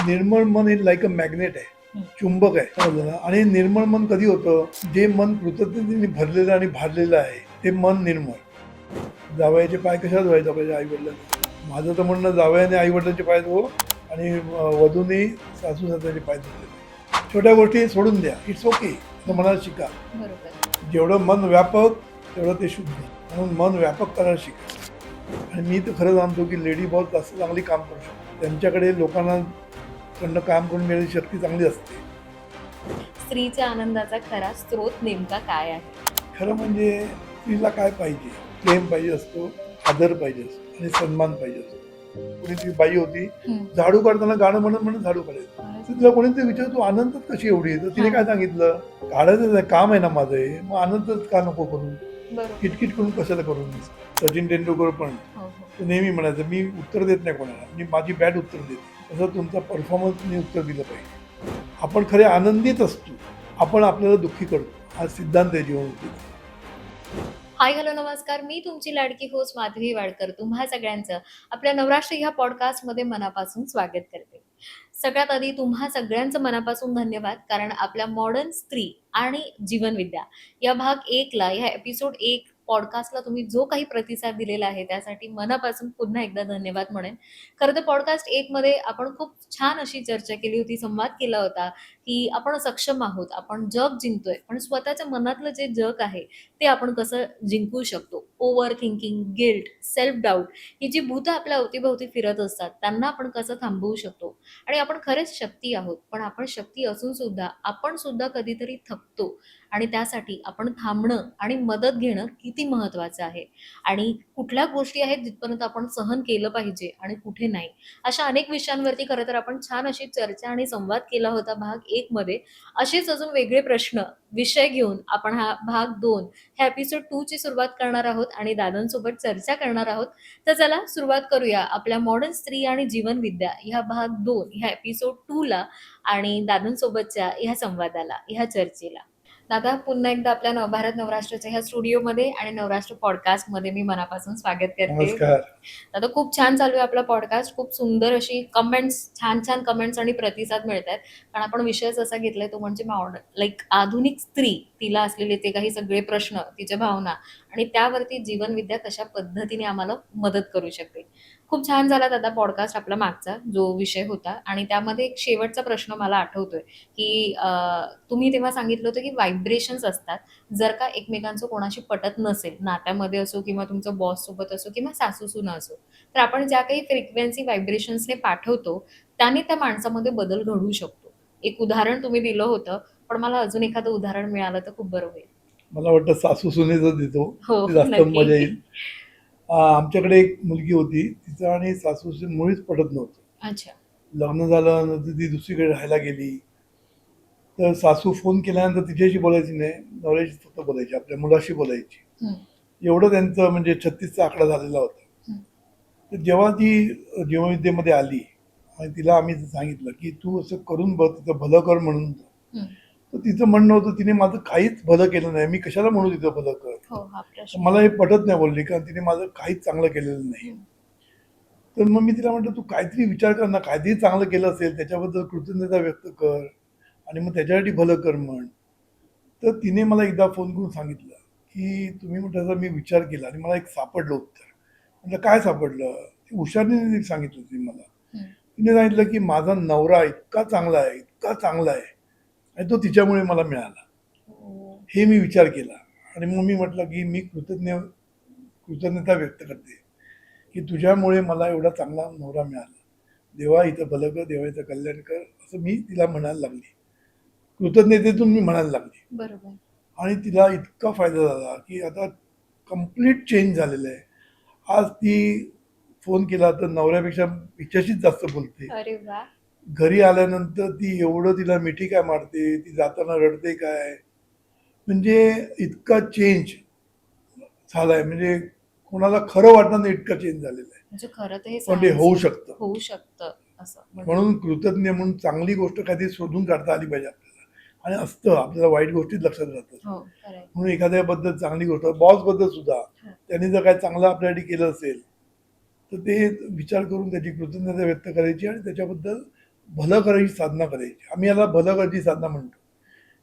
निर्मळ मन हे लाईक अ मॅग्नेट आहे, चुंबक आहे, समजलं ना? आणि निर्मळ मन कधी होतं, जे मन कृतज्ञतेने भरलेलं आणि भारलेलं आहे ते मन निर्मळ. जावयाचे पाय कशात धुवायचे आपल्या आई वडिलांनी? माझं तर म्हणणं, जावयाने आई वडिलांचे पाय धुवो आणि वधूने सासू सासऱ्याचे पाय धुतले पाहिजे. छोट्या गोष्टी सोडून द्या, इट्स ओके, असं म्हणायला शिका. बरोबर. जेवढं मन व्यापक तेवढं ते शुद्ध, म्हणून मन व्यापक करायला शिका. आणि मी तर खरं सांगतो की लेडी बॉस जास्त चांगली काम करू शकतो, त्यांच्याकडे लोकांना कडनं काम करून मिळण्याची शक्ती चांगली असते. स्त्रीच्या आनंदाचा खरा स्रोत नेमका काय आहे? खरं म्हणजे स्त्रीला काय पाहिजे? प्रेम पाहिजे असतो, आदर पाहिजे असतो आणि सन्मान पाहिजे असतो. कोणीतरी बाई होती, झाडू काढताना गाणं म्हणत म्हणत झाडू काढायचं. तर तिला कोणीतरी विचार, तू आनंदात कशी एवढी? तर तिने काय सांगितलं, काढायचं काम आहे ना माझं हे, मग आनंदच का नको करू? बरोबर. किटकिट करून कशाला करून? सचिन तेंडुलकर पण तो नेहमी म्हणायचं, मी उत्तर देत नाही कोणाला, मी माझी बॅट उत्तर देते. तसं तुमचा परफॉर्मन्सने उत्तर दिलं पाहिजे. आपण खरे आनंदीत असतो, आपण आपल्याला दुःखी करतो. हा सिद्धांत आहे जीवनाचा. हाय हॅलो नमस्कार, मी तुमची लाडकी होस्ट माधवी वाडकर तुम्हा सगळ्यांचं आपल्या नवराष्ट्र ह्या पॉडकास्टमध्ये मनापासून स्वागत करते. सगळ्यात आधी तुम्हा सगळ्यांचं मनापासून धन्यवाद, कारण आपल्या मॉडर्न स्त्री आणि जीवनविद्या या भाग 1ला, ह्या एपिसोड 1 पॉडकास्टला तुम्ही जो काही प्रतिसाद दिलेला आहे त्यासाठी मनापासून पुन्हा एकदा धन्यवाद म्हणेन. खरं तर पॉडकास्ट 1 मध्ये आपण खूप छान अशी चर्चा केली होती, संवाद केला होता की आपण सक्षम आहोत, आपण जग जिंकतोय, पण स्वतःच्या मनातलं जे जग आहे ते आपण कसं जिंकू शकतो. Overthinking, guilt, self doubt ही जी भूत आपल्या अवतीभोवती फिरत असतात त्यांना आपण कसं थांबवू शकतो. आणि आपण खरेच शक्ती आहोत, पण आपण शक्ती असून सुद्धा आपण सुद्धा कधीतरी थकतो, आणि त्यासाठी आपण थांबणं आणि मदत घेणं किती महत्वाचं आहे. आणि कुठल्या गोष्टी आहेत जिथपर्यंत आपण सहन केलं पाहिजे आणि कुठे नाही, अशा अनेक विषयांवरती खरं तर आपण छान अशी चर्चा आणि संवाद केला होता भाग 1 मध्ये. असेच अजून वेगळे प्रश्न, विषय घेऊन आपण हा भाग 2 ह्या एपिसोड 2 ची सुरुवात करणार आहोत आणि दादांसोबत चर्चा करणार आहोत. तर चला सुरुवात करूया आपल्या मॉडर्न स्त्री आणि जीवनविद्या ह्या भाग 2 ह्या एपिसोड 2 ला आणि दादांसोबतच्या ह्या संवादाला, ह्या चर्चेला. दादा, पुन्हा एकदा आपल्या नवभारत नवराष्ट्राच्या ह्या स्टुडिओमध्ये आणि नवराष्ट्र पॉडकास्टमध्ये मी मनापासून स्वागत करते. नमस्कार. दादा, खूप छान चालू आहे आपला पॉडकास्ट. खूप सुंदर अशी कमेंट्स, छान छान कमेंट्स आणि प्रतिसाद मिळत आहेत. कारण आपण विषयच असा घेतलाय तो म्हणजे लाईक आधुनिक स्त्री, तिला असलेले ते काही सगळे प्रश्न, तिच्या भावना आणि त्यावरती जीवनविद्या कशा पद्धतीने आम्हाला मदत करू शकते. खूप छान झाला दादा पॉडकास्ट आपला मागचा जो विषय होता, आणि त्यामध्ये एक शेवटचा प्रश्न मला आठवतोय की तुम्ही तेव्हा सांगितलं होतं की व्हायब्रेशन्स असतात. जर का एकमेकांचं कोणाशी पटत नसेल, नात्यामध्ये असो किंवा तुमचं बॉस सोबत असो किंवा सासू सुना असो, तर आपण ज्या काही फ्रिक्वेन्सी व्हायब्रेशन्सने पाठवतो त्याने त्या माणसामध्ये बदल घडू शकतो. एक उदाहरण तुम्ही दिलं होतं, पण मला अजून एखादं उदाहरण मिळालं तर खूप बरं होईल. मला वाटतं सासू सुनेचं देतो, हो, ते जास्त नक्की. मजा येईल. आमच्याकडे एक मुलगी होती, तिचं आणि सासूचं मुळीच पटत नव्हतं. अच्छा. लग्न झालं नंतर ती दुसरीकडे राहायला गेली. तर सासू फोन केल्यानंतर तिच्याशी बोलायची नाही, नवऱ्याशी फक्त बोलायची, आपल्या मुलाशी बोलायची. एवढं त्यांचं म्हणजे 36चा आकडा झालेला होता. तर जेव्हा ती जीवनविद्येमध्ये आली आणि तिला आम्ही सांगितलं की तू असं करून बघ, तिचं भलं कर म्हणून, तर तिचं म्हणणं होतं, तिने माझं काहीच भलं केलं नाही, मी कशाला म्हणू तिचं भलं कर. तर मला हे पटत नाही बोलली, कारण तिने माझं काहीच चांगलं केलेलं नाही. तर मग मी तिला म्हटलं, तू काहीतरी विचार कर ना, काहीतरी चांगलं केलं असेल त्याच्याबद्दल कृतज्ञता व्यक्त कर आणि मग त्याच्यासाठी भलं कर म्हण. तर तिने मला एकदा फोन करून सांगितलं की तुम्ही म्हटलं, मी विचार केला आणि मला एक सापडलं उत्तर. म्हटलं काय सापडलं? ती हुशारीने सांगितलं तिने मला. तिने सांगितलं की माझा नवरा इतका चांगला आहे, इतका चांगला आहे, आणि तो तिच्यामुळे मला मिळाला. हे मी विचार केला आणि मग मी म्हटलं की मी कृतज्ञता व्यक्त करते की तुझ्यामुळे मला एवढा चांगला नवरा मिळाला. देवा इथं भलं कर, देवा इथं कल्याण कर, असं मी तिला म्हणायला लागली. कृतज्ञतेतून मी म्हणायला लागली. बरोबर. आणि तिला इतका फायदा झाला की आता कम्प्लीट चेंज झालेलं आहे. आज ती फोन केला तर नवऱ्यापेक्षा हिच्याशीच जास्त बोलते. अरे वा. घरी आल्यानंतर ती एवढं तिला मिठी काय मारते, ती जाताना रडते काय, म्हणजे इतका चेंज झालाय, म्हणजे कोणाला खरं वाटणार नाही इतका चेंज झालेला आहे. म्हणजे खरं तर हे पण ते होऊ शकतं. होऊ शकतं असं म्हणून कृतज्ञ म्हणून चांगली गोष्ट काहीतरी शोधून काढता आली पाहिजे आपल्याला. आणि असतं आपल्याला वाईट गोष्टीच लक्षात राहतात. म्हणून एखाद्याबद्दल चांगली गोष्ट, बॉस बद्दल सुद्धा त्यांनी जर काय चांगलं आपल्यासाठी केलं असेल तर ते विचार करून त्याची कृतज्ञता व्यक्त करायची आणि त्याच्याबद्दल भलं करायची साधना करायची. आम्ही याला भलं करायची साधना म्हणतो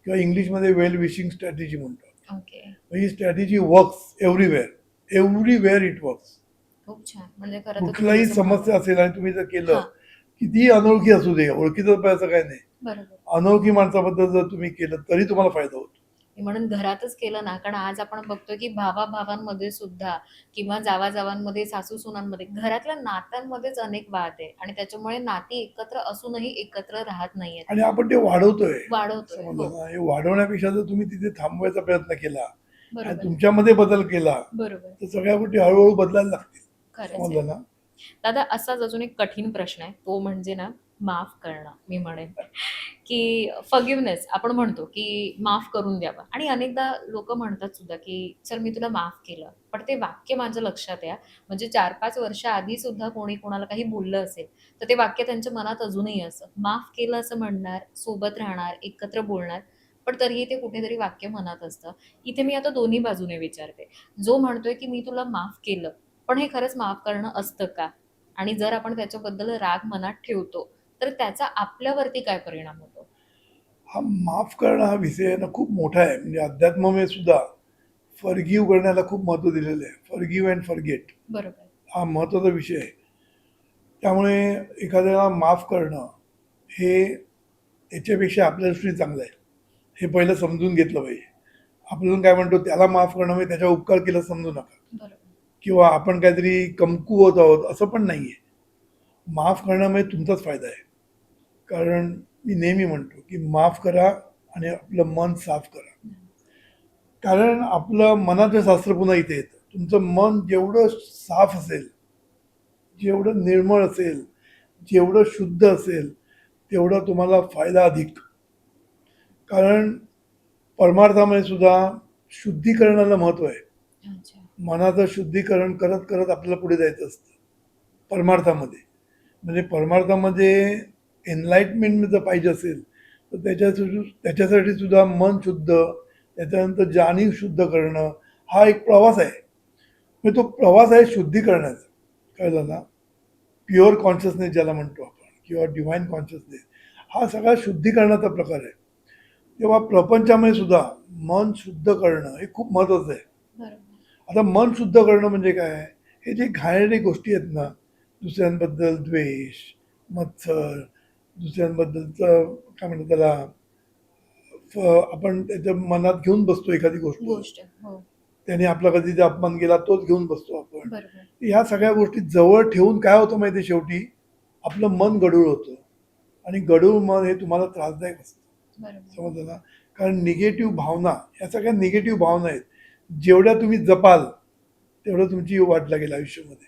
किंवा इंग्लिशमध्ये वेल विशिंग स्ट्रॅटेजी म्हणतो. Okay. He strategy works everywhere it works. खूप छान. म्हणजे खरं तर तुम्ही कुठलाही जसं समस्या म्हणालात. असेल आणि तुम्ही जर केलं, हां. कितीही अनोळखी असू दे, ओळखीचं असं काय नाही, बरोबर. अनोळखी माणसाबद्दल जर तुम्ही केलं तरी तुम्हाला फायदा होतो. म्हणून घरातच केलं ना, कारण आज आपण बघतोय की भावा-भावांमध्ये सुद्धा किंवा जावा-जावांमध्ये, सासू-सुनांमध्ये, घरातल्या नात्यांमध्येच अनेक वाद आहे आणि त्याच्यामुळे नाती एकत्र असूनही एकत्र राहत नाहीयेत. आणि आपण ते वाढवतोय. वाढवतोय. समजलं हो. ना? हे वाढवण्यापेक्षा जर तुम्ही तिथे थांबवायचा प्रयत्न केला आणि बरोबर. तुमच्यामध्ये बदल केला बरोबर. तर सगळ्या गोष्टी हळूहळू बदलायला लागतील. खरंच आहे. समजलं ना? दादा असाच अजून एक कठीण प्रश्न आहे तो म्हणजे ना माफ करणं मी म्हणेन की फॉरगिव्हनेस आपण म्हणतो की माफ करून द्यावं आणि अनेकदा लोक म्हणतात सुद्धा की चल मी तुला माफ केलं पण ते वाक्य माझ्या लक्षात या म्हणजे 4-5 वर्ष आधी सुद्धा कोणी कोणाला काही बोललं असेल तर ते वाक्य त्यांच्या मनात अजूनही असं माफ केलं असं म्हणणार सोबत राहणार एकत्र बोलणार पण तरीही ते कुठेतरी वाक्य मनात असतं. इथे मी आता दोन्ही बाजूने विचारते. जो म्हणतोय की मी तुला माफ केलं पण हे खरंच माफ करणं असतं का? आणि जर आपण त्याच्याबद्दल राग मनात ठेवतो, तर त्याचा आपल्यावरती काय परिणाम होतो? हा माफ करणं हा विषय आहे ना खूप मोठा आहे. म्हणजे अध्यात्मामध्ये सुद्धा फॉरगिव्ह करण्याला खूप महत्त्व दिलेलं आहे. फॉरगिव्ह अँड फॉरगेट बरोबर. हा महत्त्वाचा विषय आहे. त्यामुळे एखाद्याला माफ करणं हे याच्यापेक्षा आपल्या दृष्टीने चांगलं आहे. हे पहिलं समजून घेतलं पाहिजे. आपण काय म्हणतो त्याला माफ करणं म्हणजे त्याच्यावर उपकार केला समजू नका बरोबर. किंवा आपण काहीतरी कमकुवत आहोत असं पण नाही आहे. माफ करण्यामध्ये तुमचाच फायदा आहे. कारण मी नेहमी म्हणतो की माफ करा आणि आपलं मन साफ करा. कारण आपलं मनाचं शास्त्र पुन्हा इथे येतं. तुमचं मन जेवढं साफ असेल, जेवढं निर्मळ असेल, जेवढं शुद्ध असेल, तेवढा तुम्हाला फायदा अधिक. कारण परमार्थामध्ये सुद्धा शुद्धीकरणाला महत्त्व आहे. अच्छा. मनाचं शुद्धीकरण करत करत आपल्याला पुढे जायचं असतं परमार्थामध्ये. म्हणजे परमार्थामध्ये एनलाइटमेंट जर पाहिजे असेल तर त्याच्यासाठी सुद्धा मन शुद्ध, त्याच्यानंतर जाणीव शुद्ध करणं हा एक प्रवास आहे. म्हणजे तो प्रवास आहे शुद्धीकरणाचा. कळलं ना? प्युअर कॉन्शियसनेस ज्याला म्हणतो आपण किंवा डिव्हाइन कॉन्शियसनेस हा सगळा शुद्धीकरणाचा प्रकार आहे. तेव्हा प्रपंचामध्ये सुद्धा मन शुद्ध करणं हे खूप महत्त्वाचं आहे. बरोबर. आता मन शुद्ध करणं म्हणजे काय? हे जे घाणेरडी गोष्टी आहेत ना, दुसऱ्यांबद्दल द्वेष, मत्सर, दुसऱ्यांबद्दलचं काय म्हणतात त्याला आपण त्याच्या मनात घेऊन बसतो एखादी गोष्ट. गोष्ट. हो. त्याने आपला कधी अपमान केला तोच घेऊन बसतो आपण. बरोबर. ह्या सगळ्या गोष्टी जवळ ठेवून काय होतं माहिती आहे शेवटी? आपलं मन गढूळ होतं आणि गढूळ मन हे तुम्हाला त्रासदायक असतं. बरोबर. समजलं ना? कारण निगेटिव्ह भावना या सगळ्या निगेटिव्ह भावना आहेत. जेवढ्या तुम्ही जपाल तेवढं तुमची वाट लागेल आयुष्यामध्ये.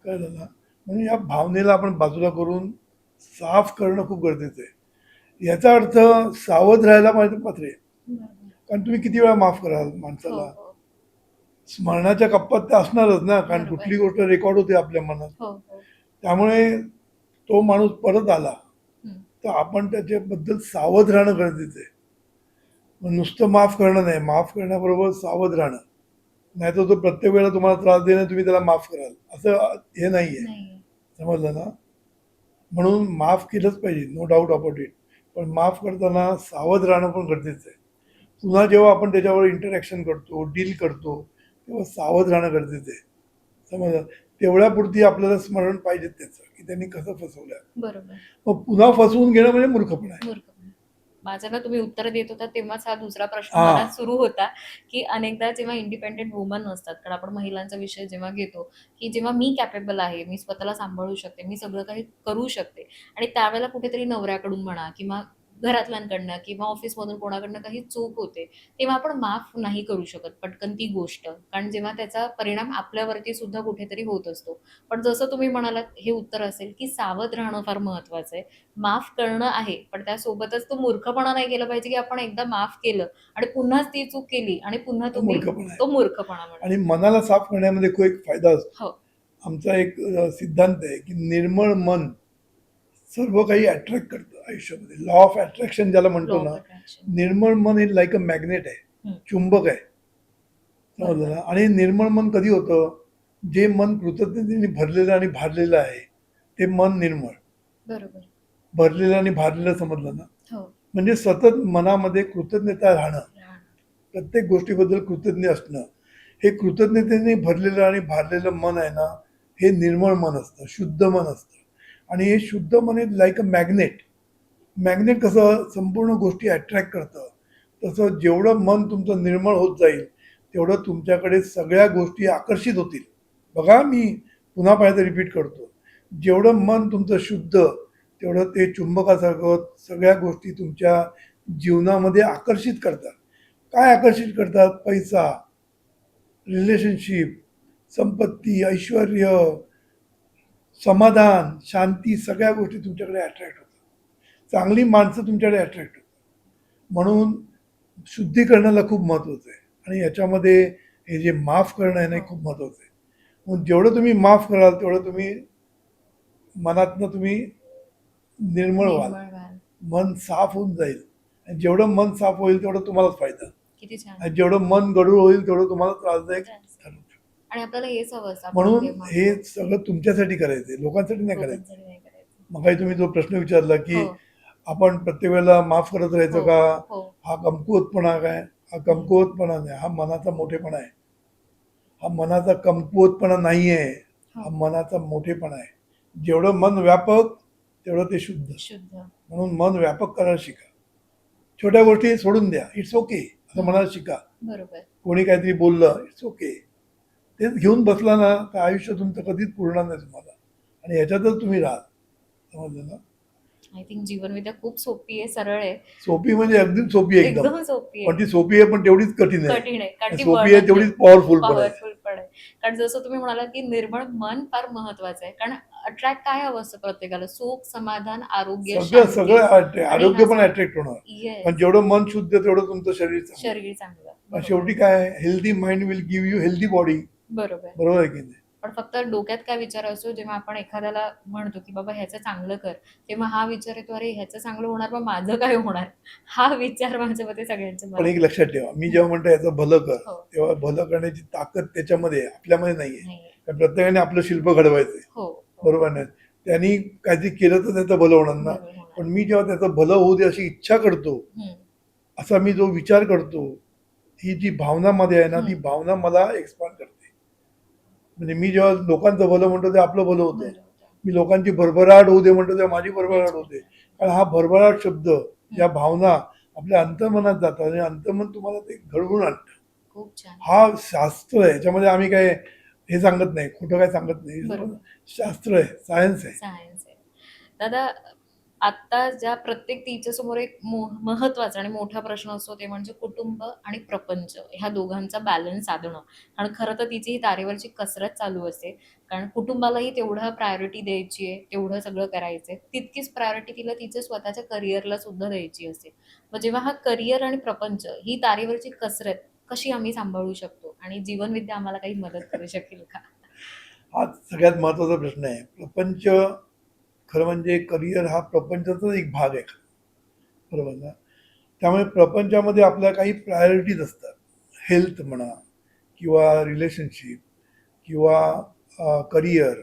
कळलं ना? म्हणून या भावनेला आपण बाजूला करून साफ करणं खूप गरजेचं आहे. याचा अर्थ सावध राहायला मात्र आहे. बरोबर. कारण तुम्ही किती वेळा माफ कराल हो, माणसाला? हो. स्मरणाच्या कप्प्यात तर असणारच ना, कारण बरोबर. कुठली गोष्ट रेकॉर्ड होते आपल्या मनात. हो, हो. त्यामुळे तो माणूस परत आला हं. तर आपण त्याच्याबद्दल सावध राहणं गरजेचं आहे. मग नुसतं माफ करणं नाही, माफ करण्याबरोबर सावध राहणं. नाहीतर तो प्रत्येक वेळेला तुम्हाला त्रास देणं तुम्ही त्याला माफ कराल असं हे नाहीये. नाहीये. समजलं ना? म्हणून माफ केलंच पाहिजे, नो डाऊट अबाउट इट. पण माफ करताना सावध राहणं पण गरजेचं आहे. पुन्हा जेव्हा आपण त्याच्यावर इंटरॅक्शन करतो, डील करतो, तेव्हा सावध राहणं गरजेचं आहे. समजलं? तेवढ्यापुरती आपल्याला स्मरण पाहिजे त्याचं की त्यांनी कसं फसवलं. बरोबर. मग पुन्हा फसवून घेणं म्हणजे मूर्खपणा आहे. मूर्खपणा. माझं ना तुम्ही उत्तर देत होता तेव्हाच हा दुसरा प्रश्न हा. मनात सुरू होता, की अनेकदा जेव्हा इंडिपेंडेंट वुमन असतात, कारण आपण महिलांचा विषय जेव्हा घेतो, की जेव्हा मी कॅपेबल आहे, मी स्वतःला सांभाळू शकते, मी सगळं काही करू शकते आणि त्यावेळेला कुठेतरी नवऱ्याकडून म्हणा किंवा घरातल्यांकडनं किंवा ऑफिसमधून कोणाकडनं काही चूक होते, तेव्हा आपण माफ नाही करू शकत पटकन ती गोष्ट. कारण जेव्हा त्याचा परिणाम आपल्यावरती सुद्धा कुठेतरी होत असतो. पण जसं तुम्ही म्हणालात हे उत्तर असेल, की सावध राहणं फार महत्वाचं आहे. माफ करणं आहे, पण त्यासोबतच तो मूर्खपणा नाही केला पाहिजे, की आपण एकदा माफ केलं आणि पुन्हाच ती चूक केली आणि पुन्हा तो तुम्ही मूर्खपणा आहे. तो मूर्खपणा म्हणा. आणि मनाला साफ करण्यामध्ये खूप एक फायदा असतो. हो. आमचा एक सिद्धांत आहे की निर्मळ मन सर्व काही अट्रॅक्ट करतं आयुष्यामध्ये. लॉ ऑफ अट्रॅक्शन ज्याला म्हणतो Law ना, of attraction. निर्मळ मन हे लाईक अ मॅग्नेट आहे, हं. चुंबक आहे. समजलं बरोबर. ना? आणि निर्मळ मन कधी होतं? जे मन कृतज्ञतेने भरलेलं आणि भारलेलं आहे ते मन निर्मळ. बरोबर. भरलेलं आणि भारलेलं समजलं ना, हो. म्हणजे सतत मनामध्ये कृतज्ञता राहणं, राहणं. प्रत्येक गोष्टीबद्दल कृतज्ञ असणं. हे कृतज्ञतेने भरलेलं आणि भारलेलं मन आहे ना, हे निर्मळ मन असतं, शुद्ध मन असतं. आणि हे शुद्ध मन हे लाईक अ मॅग्नेट. मॅग्नेट कसं संपूर्ण गोष्टी अट्रॅक्ट करतं, तसं जेवढं मन तुमचं निर्मळ होत जाईल तेवढं तुमच्याकडे सगळ्या गोष्टी आकर्षित होतील. बघा, मी पुन्हा पाहिजे रिपीट करतो, जेवढं मन तुमचं शुद्ध तेवढं ते चुंबकासारखं सगळ्या गोष्टी तुमच्या जीवनामध्ये आकर्षित करतात. काय आकर्षित करतात? पैसा, रिलेशनशिप, संपत्ती, ऐश्वर, समाधान, शांती, सगळ्या गोष्टी तुमच्याकडे अट्रॅक्ट होतात. चांगली माणसं तुमच्याकडे अट्रॅक्ट होतात. म्हणून शुद्धीकरणाला खूप महत्त्वाचं आहे. आणि याच्यामध्ये हे जे माफ करणं आहे ना, हे खूप महत्त्वाचं आहे. म्हणून जेवढं तुम्ही माफ कराल तेवढं तुम्ही मनातनं तुम्ही निर्मळ व्हाल, निर्मळ व्हाल. मन साफ होऊन जाईल. आणि जेवढं मन साफ होईल तेवढं तुम्हालाच फायदा. किती छान. आणि जेवढं मन गढूळ होईल तेवढं तुम्हाला त्रासदायक ठरेल. आणि आपल्याला हेच हवं असतं. आपण म्हणून जेव्हा हे सगळं तुमच्यासाठी करायचंय, लोकांसाठी नाही करायचं. लोकांसाठी नाही करायचं. मग काही तुम्ही जो प्रश्न विचारला की हो. आपण प्रत्येक वेळेला माफ करत राहायचं हो. का, हो. हा कमकुवतपणा काय? हा कमकुवतपणा नाही, हा मनाचा मोठेपणा आहे. हा मनाचा कमकुवतपणा नाही आहे, हा मनाचा मोठेपणा आहे. जेवढं मन व्यापक तेवढं ते शुद्ध. शुद्ध. म्हणून मन व्यापक करायला शिका. छोट्या गोष्टी सोडून द्या, इट्स ओके असं म्हणायला शिका. बरोबर. कोणी काहीतरी बोललं, इट्स ओके, तेच घेऊन बसला ना तर आयुष्य तुमचं कधीच पुरणार नाही तुम्हाला. आणि ह्याच्यातच तुम्ही राहा. समजलं ना? आय थिंक जीवनविद्या खूप सोपी आहे, सरळ आहे. सोपी म्हणजे अगदी सोपी आहे एकदम. एकदम सोपी पण आहे. ती सोपी आहे पण तेवढीच कठीण आहे. कठीण आहे. कारण ती सोपी आहे तेवढीच पॉवरफुल पण आहे. पॉवरफुल पण आहे. कारण जसं तुम्ही म्हणालात की निर्मळ मन फार महत्वाचं आहे. कारण अट्रॅक्ट काय हवं असतं प्रत्येकाला? सुख, समाधान, आरोग्य, सगळं शांती. सगळं आरोग्य पण ह्या अट्रॅक्ट होणार. Yes. पण जेवढं मन शुद्ध तेवढं तुमचं शरीर चांगलं. शरीर चांगलं. पण बरोबर. शेवटी काय, healthy mind will give you healthy body. बरोबर. बरोबर आहे की नाही? पण फक्त डोक्यात काय विचार असतो, जेव्हा आपण एखाद्याला म्हणतो की बाबा ह्याचं चांगलं कर, तेव्हा हा विचार येतो, अरे ह्याचं चांगलं होणार मग माझं काय होणार? हा विचार माझ्या मते सगळ्यांच्या पण एक मनात लक्षात ठेवा, मी जेव्हा म्हणतो याचं भलं कर, हो. तेव्हा भलं करण्याची ताकद त्याच्यामध्ये आहे, आपल्यामध्ये नाहीये. नाहीये. कारण प्रत्येकाने आपलं शिल्प घडवायचंय. हो. बरोबर नाही? त्यांनी काहीतरी केलं तर त्याचं भलं होणार ना. बरोबर होणार. पण मी जेव्हा त्याचं भलं होऊ दे अशी इच्छा करतो, हम्म. असा मी जो विचार करतो, ही जी भावना मध्ये आहे ना, ती हम्म. भावना मला एक्सपांड करते. म्हणजे मी जेव्हा लोकांचं भलं म्हणतो ते आपलं भलं होतं. बरोबर. मी लोकांची भरभराट होऊ दे म्हणतो तेव्हा माझी भरभराट होते. कारण हा भरभराट शब्द, या भावना आपल्या अंतर्मनात जातात आणि अंतर्मन तुम्हाला ते घडवून आणतं. खूप छान. हा शास्त्र आहे, याच्यामध्ये आम्ही काय हे सांगत नाही, खोटं काय सांगत नाही. बरोबर. शास्त्र आहे, सायन्स आहे. सायन्स आहे. दादा, आता ज्या प्रत्येक तिच्या समोर एक महत्वाचा आणि मोठा प्रश्न असतो ते म्हणजे कुटुंब आणि प्रपंच ह्या दोघांचा बॅलन्स साधणं. आणि खरं तर तिची ही तारेवरची कसरत चालू असते. कारण कुटुंबालाही तेवढं प्रायोरिटी द्यायची आहे, तेवढं सगळं करायचंय, तितकीच प्रायोरिटी तिला तिच्या स्वतःच्या करिअरला सुद्धा द्यायची असते. मग जेव्हा हा करिअर आणि प्रपंच ही तारेवरची कसरत कशी आम्ही सांभाळू शकतो आणि जीवनविद्या आम्हाला काही मदत करू शकेल का? हा सगळ्यात महत्वाचा प्रश्न आहे. प्रपंच, खरं म्हणजे करिअर हा प्रपंचाचाच एक भाग आहे. बरोबर ना? त्यामुळे प्रपंचामध्ये आपल्या काही प्रायोरिटीज असतात. हेल्थ म्हणा, किंवा रिलेशनशिप, किंवा करिअर,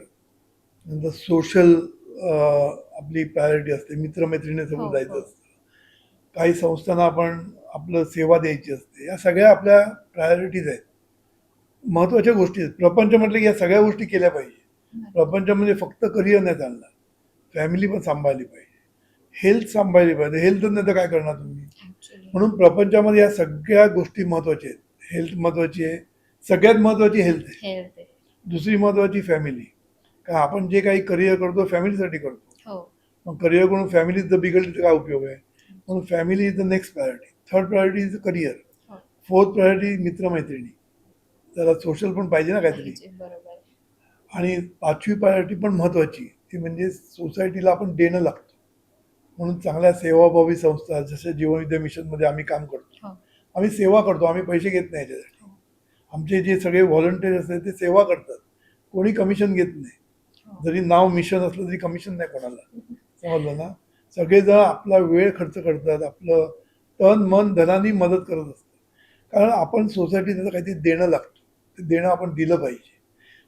नंतर सोशल आपली प्रायोरिटी असते, मित्रमैत्रिणीसोबत हो, जायचं हो. असतं. काही संस्थांना आपण आपलं सेवा द्यायची असते. या सगळ्या आपल्या प्रायोरिटीज आहेत, महत्त्वाच्या गोष्टी आहेत. प्रपंच म्हटलं की या सगळ्या गोष्टी केल्या पाहिजे. प्रपंच म्हणजे फक्त करिअर नाही चालणार, फॅमिली पण सांभाळली पाहिजे, हेल्थ सांभाळली पाहिजे. हेल्थ नाही तर काय करणार तुम्ही? Actually. म्हणून प्रपंचामध्ये या सगळ्या गोष्टी महत्त्वाच्या आहेत. हेल्थ महत्त्वाची आहे, सगळ्यात महत्त्वाची हेल्थ आहे. हेल्थ आहे. दुसरी महत्त्वाची फॅमिली. कारण आपण जे काही करिअर करतो फॅमिलीसाठी करतो. हो. मग करिअर करून फॅमिली जर बिघडली तर काय उपयोग आहे? म्हणून family is the next priority. Third priority is career. हो. फोर्थ प्रायोरिटी मित्रमैत्रिणी. जरा सोशल पण पाहिजे ना काहीतरी. पाहिजे. बरोबर. आणि पाचवी प्रायोरिटी पण महत्त्वाची, ती म्हणजे सोसायटीला आपण देणं लागतं. म्हणून चांगल्या सेवाभावी संस्था, जसं जीवनविद्या मिशनमध्ये आम्ही काम करतो, हो. आम्ही सेवा करतो, आम्ही पैसे घेत नाही याच्यासाठी. आमचे जे सगळे व्हॉलंटियर असतात ते सेवा करतात, कोणी कमिशन घेत नाही. हो. जरी नाव मिशन असलं तरी कमिशन नाही कोणाला. समजलं ना? सगळेजण आपला वेळ खर्च करतात, आपलं तन मन धनाने मदत करत असतात. कारण आपण सोसायटीला काहीतरी देणं लागतं, ते देणं आपण दिलं पाहिजे.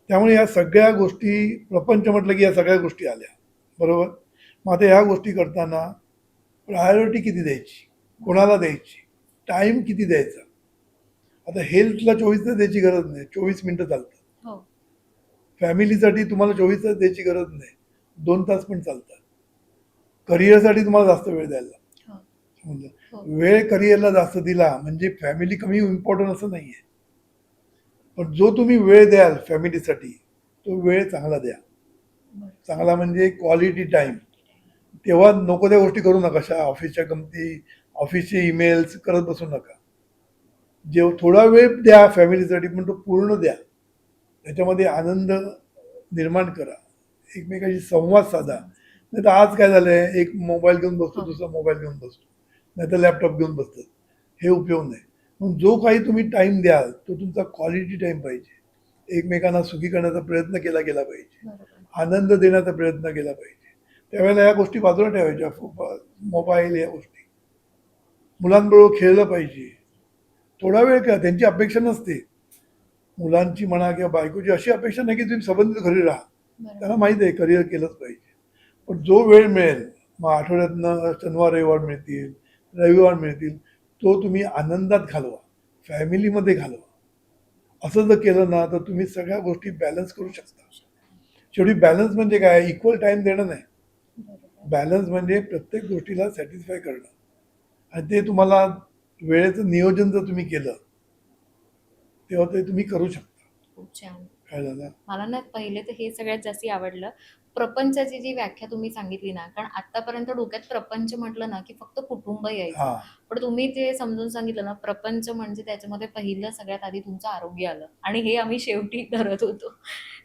त्यामुळे या सगळ्या गोष्टी, प्रपंच म्हटलं की या सगळ्या गोष्टी आल्या. बरोबर? मग आता ह्या गोष्टी करताना प्रायोरिटी किती द्यायची, कोणाला द्यायची, टाईम किती द्यायचा. आता हेल्थला 24 तास द्यायची गरज नाही, 24 मिनिटं चालतात. हो फॅमिलीसाठी तुम्हाला 24 तास द्यायची गरज नाही, 2 तास पण चालतात. करिअरसाठी तुम्हाला जास्त वेळ द्यायला लागतो. हो समजलं? हो वेळ करिअरला जास्त दिला म्हणजे फॅमिली कमी इम्पॉर्टंट असं नाही आहे. पण जो तुम्ही वेळ द्याल फॅमिलीसाठी तो वेळ चांगला द्या. बरोबर. चांगला म्हणजे क्वालिटी टाईम. तेव्हा नको त्या गोष्टी करू नका, अशा ऑफिसच्या गमती, ऑफिसचे ईमेल्स करत बसू नका. जेव्हा थोडा वेळ द्या फॅमिलीसाठी पण तो पूर्ण द्या. त्याच्यामध्ये आनंद निर्माण करा, एकमेकाशी संवाद साधा. नाही तर आज काय झालंय, एक मोबाईल घेऊन बसतो, हो. दुसरा मोबाईल घेऊन बसतो, नाही तर लॅपटॉप घेऊन बसतात. हे उपयोग नाही. मग जो काही तुम्ही टाईम द्याल तो तुमचा क्वालिटी टाईम पाहिजे. एकमेकांना सुखी करण्याचा प्रयत्न केला गेला पाहिजे, बरोबर आनंद देण्याचा प्रयत्न केला पाहिजे. त्यावेळेला या गोष्टी बाजूला ठेवायच्या, मोबाईल या गोष्टी. मुलांबरोबर खेळलं पाहिजे, थोडा वेळ खेळा. त्यांची अपेक्षा नसते, मुलांची म्हणा किंवा बायकोची अशी अपेक्षा नाही की तुम्ही संबंधित घरी राहा. बरोबर त्यांना माहीत आहे करिअर केलंच पाहिजे. पण जो वेळ मिळेल, मग आठवड्यातनं शनिवार रविवार मिळतील, रविवार मिळतील, तो तुम्ही आनंदात घालवा, फॅमिलीमध्ये घालवा. असं जर केलं ना तर तुम्ही सगळ्या गोष्टी बॅलन्स करू शकता. शेवटी बॅलन्स म्हणजे काय, इक्वल टाईम देणं नाही. बरोबर बॅलन्स म्हणजे प्रत्येक गोष्टीला सॅटिस्फाय करणं. आणि ते तुम्हाला वेळेचं नियोजन जर तुम्ही केलं तेव्हा ते तुम्ही करू शकता. खूप छान. कळलं ना? मला ना पहिले तर हे सगळ्यात जास्ती आवडलं. प्रपंचाची जी व्याख्या तुम्ही सांगितली ना, कारण आत्तापर्यंत डोक्यात प्रपंच म्हटलं ना, की फक्त कुटुंब यायचं. हां, पण तुम्ही ते समजून सांगितलं ना, प्रपंच म्हणजे त्याच्यामध्ये पहिलं सगळ्यात आधी तुमचं आरोग्य आलं आणि हे आम्ही शेवटी धरत होतो.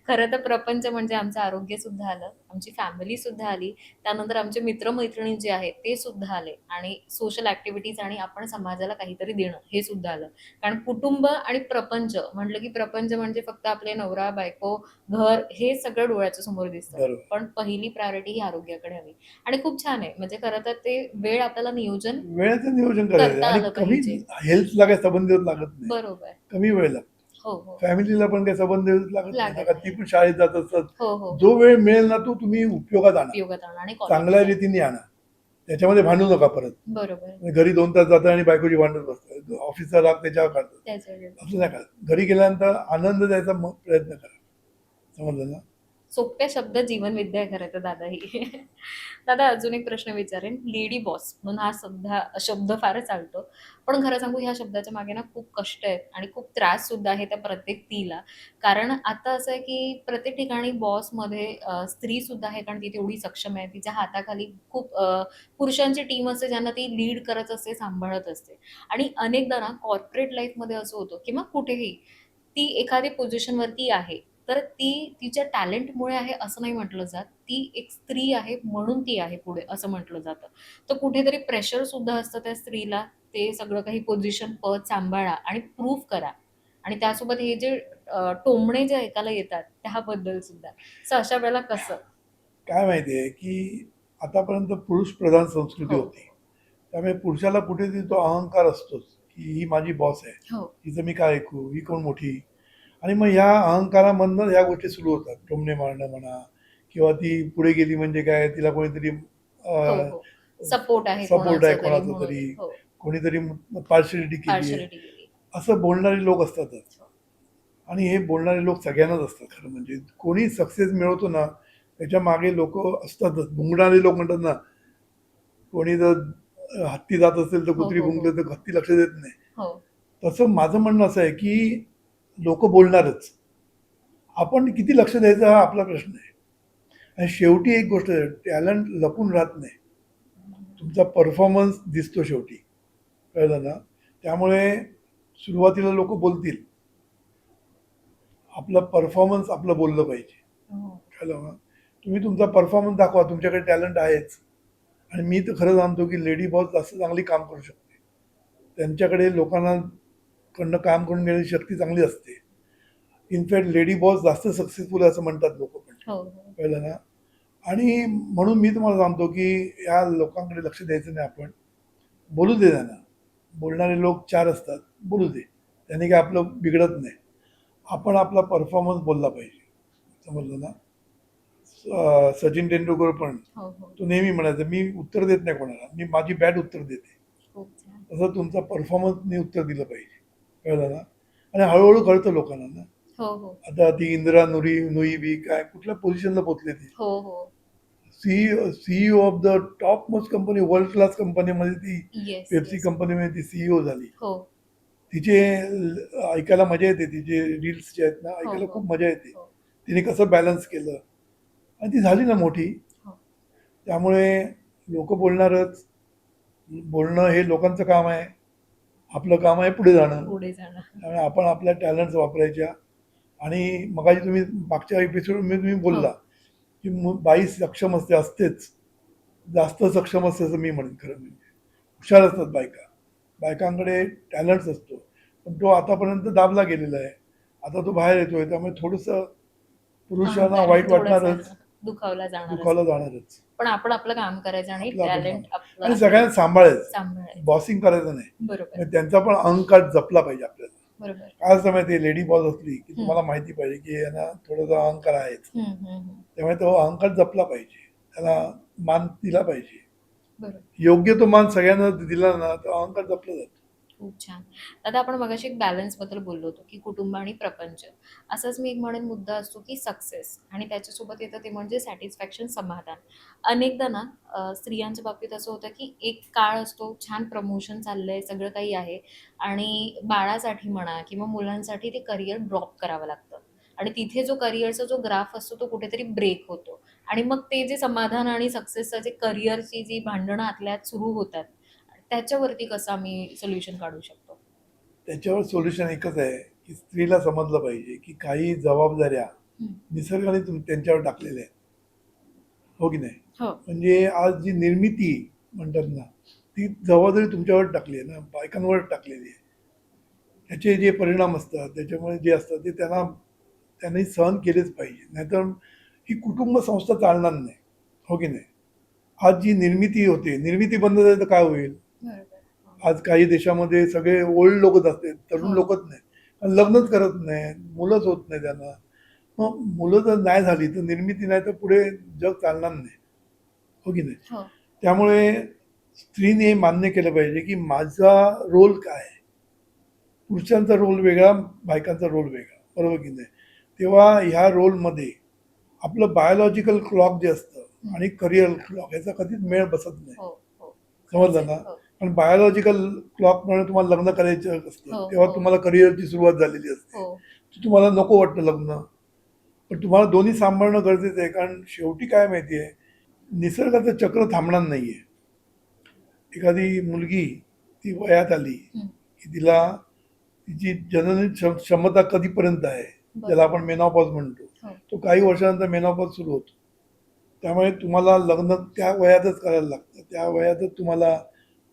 खरं तर प्रपंच म्हणजे आमचं आरोग्य सुद्धा आलं, आमची फॅमिली सुद्धा आली, त्यानंतर आमचे मित्र-मैत्रिणी जे आहेत ते सुद्धा आले आणि सोशल ॲक्टिव्हिटीज आणि आपण समाजाला काहीतरी देणं हे सुद्धा आलं. कारण कुटुंब आणि प्रपंच म्हटलं की प्रपंच म्हणजे फक्त आपले नवरा, बायको, घर हे सगळं डोळ्याच्या समोर दिसतं. बरोबर. पण पहिली प्रायोरिटी ही आरोग्याकडे हवी आणि खूप छान आहे. म्हणजे खरं तर ते वेळ आपल्याला नियोजन वेळेचं नियोजन करायचं करता आणि आलं कमी पाहिजे. हेल्थला काही संबंध लागत नाही. बरोबर. कमी वेळ लागतो. हो, हो. फॅमिलीला पण काही संबंध लागत नाही ना, लागत कारण ती नाही. पण शाळेत जात असतात. हो, हो, जो हो. वेळ मिळेल ना तो तुम्ही उपयोगात आणा, उपयोगात आणा आणि क्वालिटी चांगल्या टाईम. रीतीने आणा. त्याच्यामध्ये भांडू नका परत. बरोबर. घरी 2 तास जातात आणि बायकोची भांडत बसतात, ऑफिसचा राग त्याच्यावर काढतात. त्याच्याकडे. असं नाही करत. घरी गेल्यानंतर आनंद द्यायचा मग प्रयत्न करा. समजलं ना? सोप्या शब्द जीवनविद्या आहे खरं तर दादा ही. दादा अजून एक प्रश्न विचारेन. लेडी बॉस म्हणून हा शब्द फारच चालतो. पण खरं सांगू ह्या शब्दाच्या मागे ना खूप कष्ट आहेत आणि खूप त्रास सुद्धा आहे त्या प्रत्येक स्त्रीला. कारण आता असं आहे की प्रत्येक ठिकाणी बॉसमध्ये स्त्री सुद्धा आहे कारण ती तेवढी सक्षम आहे. तिच्या हाताखाली खूप पुरुषांची टीम असते ज्यांना ती लीड करत असते, सांभाळत असते. आणि अनेकदा ना कॉर्पोरेट लाईफमध्ये असं होतं किंवा कुठेही ती एखादी पोझिशनवरती आहे. तर ती तिच्या टॅलेंटमुळे आहे असं नाही म्हटलं जात. ती एक स्त्री आहे म्हणून ती आहे पुढे असं म्हटलं जातं. तर कुठेतरी प्रेशर सुद्धा असतं त्या स्त्रीला. ते सगळं काही पोझिशन, पद सांभाळा आणि प्रूव्ह करा. आणि त्यासोबत हे जे टोमणे जे ऐकायला येतात त्याबद्दल सुद्धा. सो अशा वेळेला कसं? काय माहिती आहे की आतापर्यंत पुरुष प्रधान संस्कृती हो, होती. त्यामुळे पुरुषाला कुठेतरी तो अहंकार असतोच की ही माझी बॉस आहे, हो, हिचं मी काय ऐकू, ही कोण मोठी. आणि मग ह्या अहंकारामधनं ह्या गोष्टी सुरू होतात, टोमणे मारणं म्हणा किंवा ती पुढे गेली म्हणजे काय, तिला कोणीतरी हो, हो. सपोर्ट आहे सपोर्ट आहे कोणाचा तरी कोणाचा म्हणून. तरी, हो, कोणीतरी पार्शलिटी केली आहे, पार्शालिटी गेली. असं बोलणारे लोक असतातच. आणि हे बोलणारे लोक सगळ्यांनाच असतात. खरं म्हणजे कोणी सक्सेस मिळवतो ना त्याच्या मागे लोक असतातच. भुंगणारे लोक म्हणतात ना, कोणी जर हत्ती जात असेल तर हो, कुत्री हो, हो. भुंकते तर हत्ती लक्ष देत नाही. हो, तसं माझं म्हणणं असं आहे की लोक बोलणारच, आपण किती लक्ष द्यायचं हा आपला प्रश्न आहे. आणि शेवटी एक गोष्ट, टॅलेंट लपून राहत नाही, तुमचा परफॉर्मन्स दिसतो शेवटी. कळलं ना? त्यामुळे सुरुवातीला लोक बोलतील, आपलं परफॉर्मन्स आपलं बोललं पाहिजे. हो. कळलं ना? तुम्ही तुमचा परफॉर्मन्स दाखवा, तुमच्याकडे टॅलेंट आहेच. आणि मी तर खरं सांगतो की लेडी बॉस जास्त चांगली काम करू शकते. त्यांच्याकडे लोकांना कडनं काम करून घेण्याची शक्ती चांगली असते. इनफॅक्ट लेडी बॉस जास्त सक्सेसफुल आहे असं म्हणतात लोक पण. हो, हो. कळलं ना? आणि म्हणून मी तुम्हाला सांगतो की या लोकांकडे लक्ष द्यायचं नाही आपण. बोलू दे त्यांना. बोलणारे लोक 4 असतात, बोलू दे. त्यांनी काय आपलं बिघडत नाही. आपण आपला परफॉर्मन्स बोलला पाहिजे. समजलं ना? सचिन तेंडुलकर पण हो हो तो नेहमी म्हणायचा, मी उत्तर देत नाही कोणाला, मी माझी बॅट उत्तर देते. खूप छान. तसं तुमचा परफॉर्मन्सनी उत्तर दिलं पाहिजे, कळलं ना. आणि हळूहळू कळतं लोकांना ना. हो हो आता ती इंदिरा नुई बी काय कुठल्या पोझिशनला पोहोचले ती, हो हो CEO of the top most company, world class कंपनीमध्ये ती येस पेप्सी येस कंपनीमध्ये ती सीईओ झाली. हो तिचे ऐकायला मजा येते, तिचे रील्स जे आहेत ना हो ऐकायला हो खूप मजा येते. हो तिने कसं बॅलन्स केलं आणि ती झाली ना मोठी. हो त्यामुळे लोक बोलणारच, बोलणं हे लोकांचं काम आहे, आपलं काम आहे पुढे जाणं. पुढे जाणं. त्यामुळे आपण आपल्या टॅलेंट्स वापरायच्या. आणि मगाशी तुम्ही मागच्या एपिसोडमध्ये तुम्ही बोलला की बाई सक्षम असतेच, जास्त सक्षम असते असं मी म्हणेन. खरं म्हणजे हुशार असतात बायका, बायकांकडे टॅलेंट्स असतो, पण तो आतापर्यंत दाबला गेलेला आहे. आता तो बाहेर येतोय, त्यामुळे थोडंसं पुरुषांना अहंकार वाईट थोडासा वाटणारच, दुखावला जाणारच. दुखावला जाणारच. पण आपण आपलं काम करायचं आणि आपलं आपण टॅलेंट काम. आपलं आणि आहे, सगळ्यांना सांभाळायचं, सांभाळायचं. बॉसिंग करायचं नाही. बरोबर म्हणजे त्यांचा पण अहंकार जपला पाहिजे आपल्याला. बरोबर. काय असं माहिती, लेडी बॉस असली की तुम्हाला माहिती पाहिजे की यांना थोडासा अहंकार आहेच, त्यामुळे तो अहंकार जपला पाहिजे, त्याला मान दिला पाहिजे. बरोबर. योग्य तो मान सगळ्यांना दिला ना तर अहंकार जपला जातो. खूप छान. आता आपण मगाशी एक बॅलन्स बद्दल बोललो होतो की कुटुंब आणि प्रपंच. असाच मी एक म्हणेन मुद्दा असतो की सक्सेस आणि त्याच्यासोबत येतं ते म्हणजे सॅटिस्फॅक्शन, समाधान. अनेकदा ना स्त्रियांच्या बाबतीत असं होतं की एक काळ असतो, छान प्रमोशन चाललंय, सगळं काही आहे आणि बाळासाठी म्हणा किंवा मुलांसाठी ते करिअर ड्रॉप करावं लागतं आणि तिथे जो करिअरचा जो ग्राफ असतो तो कुठेतरी ब्रेक होतो आणि मग ते जे समाधान आणि सक्सेसचं जे करिअरची जी भांडणं आतल्यात सुरू होतात, त्याच्यावरती कसं आम्ही सोल्युशन काढू शकतो? त्याच्यावर सोल्युशन एकच आहे की स्त्रीला समजलं पाहिजे की काही जबाबदाऱ्या निसर्गाने त्यांच्यावर टाकलेल्या आहेत, हो की नाही. हो म्हणजे आज जी निर्मिती म्हणतात ना, ती जबाबदारी तुमच्यावर टाकली आहे ना, बायकांवर टाकलेली आहे. त्याचे जे परिणाम असतात, त्याच्यामुळे जे असतात ते त्यांनी सहन केलेच पाहिजे, नाहीतर ही कुटुंब संस्था चालणार नाही, हो की नाही. आज जी निर्मिती होते, निर्मिती बंद झाली तर काय होईल. बरोबर. आज काही देशामध्ये सगळे ओल्ड लोकच असते, तरुण हो. लोकच नाही, आणि लग्नच करत नाही, मुलंच होत नाही त्यांना. मग मुलं जर नाही झाली तर निर्मिती नाही तर पुढे जग चालणार नाही, हो की नाही. हो त्यामुळे स्त्रीने हे मान्य केलं पाहिजे की माझा रोल काय आहे. पुरुषांचा रोल वेगळा, बायकांचा रोल वेगळा, बरोबर की नाही. तेव्हा ह्या रोलमध्ये आपलं बायोलॉजिकल क्लॉक जे असतं आणि करिअर क्लॉक याचा कधीच मेळ बसत नाही, हो हो समजलं ना. हो पण बायोलॉजिकल क्लॉकमुळे तुम्हाला लग्न करायचं असतं, हो, तेव्हा हो. तुम्हाला करिअरची सुरुवात झालेली असते. हो तुम्हाला नको वाटतं लग्न, पण तुम्हाला दोन्ही सांभाळणं गरजेचं आहे. कारण शेवटी काय माहिती आहे, निसर्गाचं चक्र थांबणार नाहीये. एखादी मुलगी ती वयात आली की तिला तिची जननी क्षमता कधीपर्यंत आहे, ज्याला आपण मेनॉपॉज म्हणतो, हो. तो काही वर्षानंतर मेनॉपॉज सुरू होतो. त्यामुळे तुम्हाला लग्न त्या वयातच करायला लागतं, त्या वयातच तुम्हाला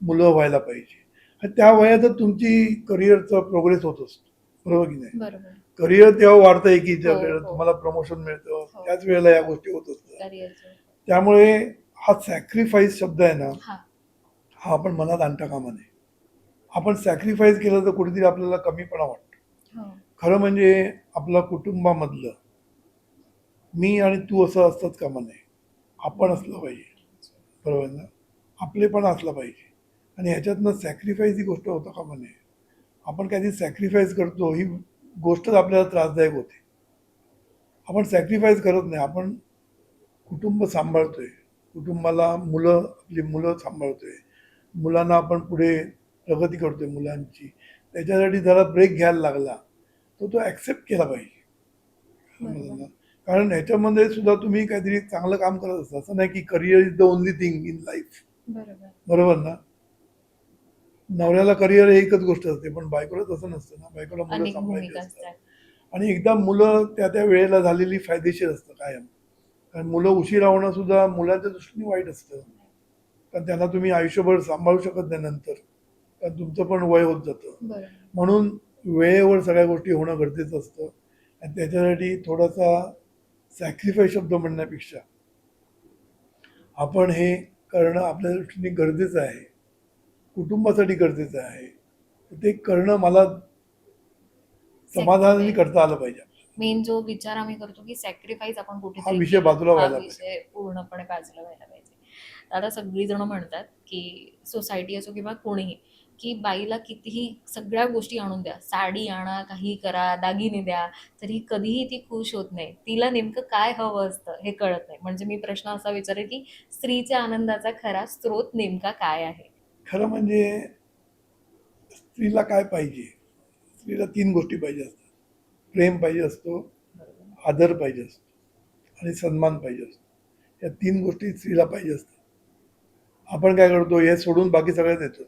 मुलं व्हायला पाहिजे, आणि त्या वयातच तुमची करिअरचा प्रोग्रेस होत असतो, बरोबर की नाही. बरोबर. करिअर तेव्हा वाढतंय की ज्या हो, वेळेला हो. तुम्हाला प्रमोशन मिळतं, हो. त्याच वेळेला या गोष्टी होत असतात. करिअरचं. त्यामुळे हा सॅक्रिफाईस शब्द आहे ना, हा हा आपण मनात आणता कामा नये. आपण सॅक्रिफाईस केलं तर कुठेतरी आपल्याला कमीपणा वाटतो. हो खरं म्हणजे आपल्या कुटुंबामधलं मी आणि तू असं असतंच कामा नये, आपण असलं पाहिजे, बरोबर ना. आपले पण असलं पाहिजे, आणि ह्याच्यातनं सॅक्रिफाईस ही गोष्ट होता कामा नये. आपण काहीतरी सॅक्रिफाईस करतो ही गोष्टच आपल्याला त्रासदायक होते. आपण सॅक्रिफाईस करत नाही, आपण कुटुंब सांभाळतोय, कुटुंबाला आपली मुलं सांभाळतोय, मुलांना आपण पुढे प्रगती करतोय मुलांची. त्याच्यासाठी जरा ब्रेक घ्यायला लागला तर तो ॲक्सेप्ट केला पाहिजे, समजलं ना. कारण ह्याच्यामध्ये सुद्धा तुम्ही काहीतरी चांगलं काम करत असता, असं नाही की career is the only thing in life, बरोबर. बरोबर ना. नवऱ्याला करिअर एकच गोष्ट असते, पण बायकोला तसं नसतं ना, बायकोला मुलं अनेक सांभाळायची भूमिका असतात. असतात. आणि एकदा मुलं त्या त्या वेळेला झालेली फायदेशीर असतं कायम. कारण मुलं उशिरा होणं सुद्धा मुलाच्या दृष्टीने वाईट असतं, कारण त्यांना तुम्ही आयुष्यभर सांभाळू शकत नाही नंतर, कारण तुमचं पण वय होत जातं. बरोबर. म्हणून वेळेवर सगळ्या गोष्टी होणं गरजेचं असतं, आणि त्याच्यासाठी थोडासा सॅक्रिफाईस शब्द म्हणण्यापेक्षा आपण हे करणं आपल्या दृष्टीने गरजेचं आहे, कुटुंबासाठी गरजेचं आहे. ते करणं मला समाधानाने करता आलं पाहिजे. मेन जो विचार आम्ही करतो की सॅक्रिफाईस आपण हा कुठेतरी विषय केलं, बाजूला हा व्हायला पाहिजे. विषय पूर्णपणे बाजूला व्हायला पाहिजे. आता सगळीजण म्हणतात की सोसायटी असो किंवा कोणीही, की बाईला कितीही सगळ्या गोष्टी आणून द्या, साडी आणा, काही करा, दागिने द्या, तरी कधीही ती खुश होत नाही. तिला नेमकं काय हवं असतं हे कळत नाही. म्हणजे मी प्रश्न असा विचारेल की स्त्रीच्या आनंदाचा खरा स्रोत नेमका काय आहे? खरं म्हणजे स्त्रीला काय पाहिजे? स्त्रीला 3 गोष्टी पाहिजे असतात. प्रेम पाहिजे असतो, बरोबर. आदर पाहिजे असतो आणि सन्मान पाहिजे असतो. या 3 गोष्टी स्त्रीला पाहिजे असतात. आपण काय करतो, हे सोडून बाकी सगळं देतो.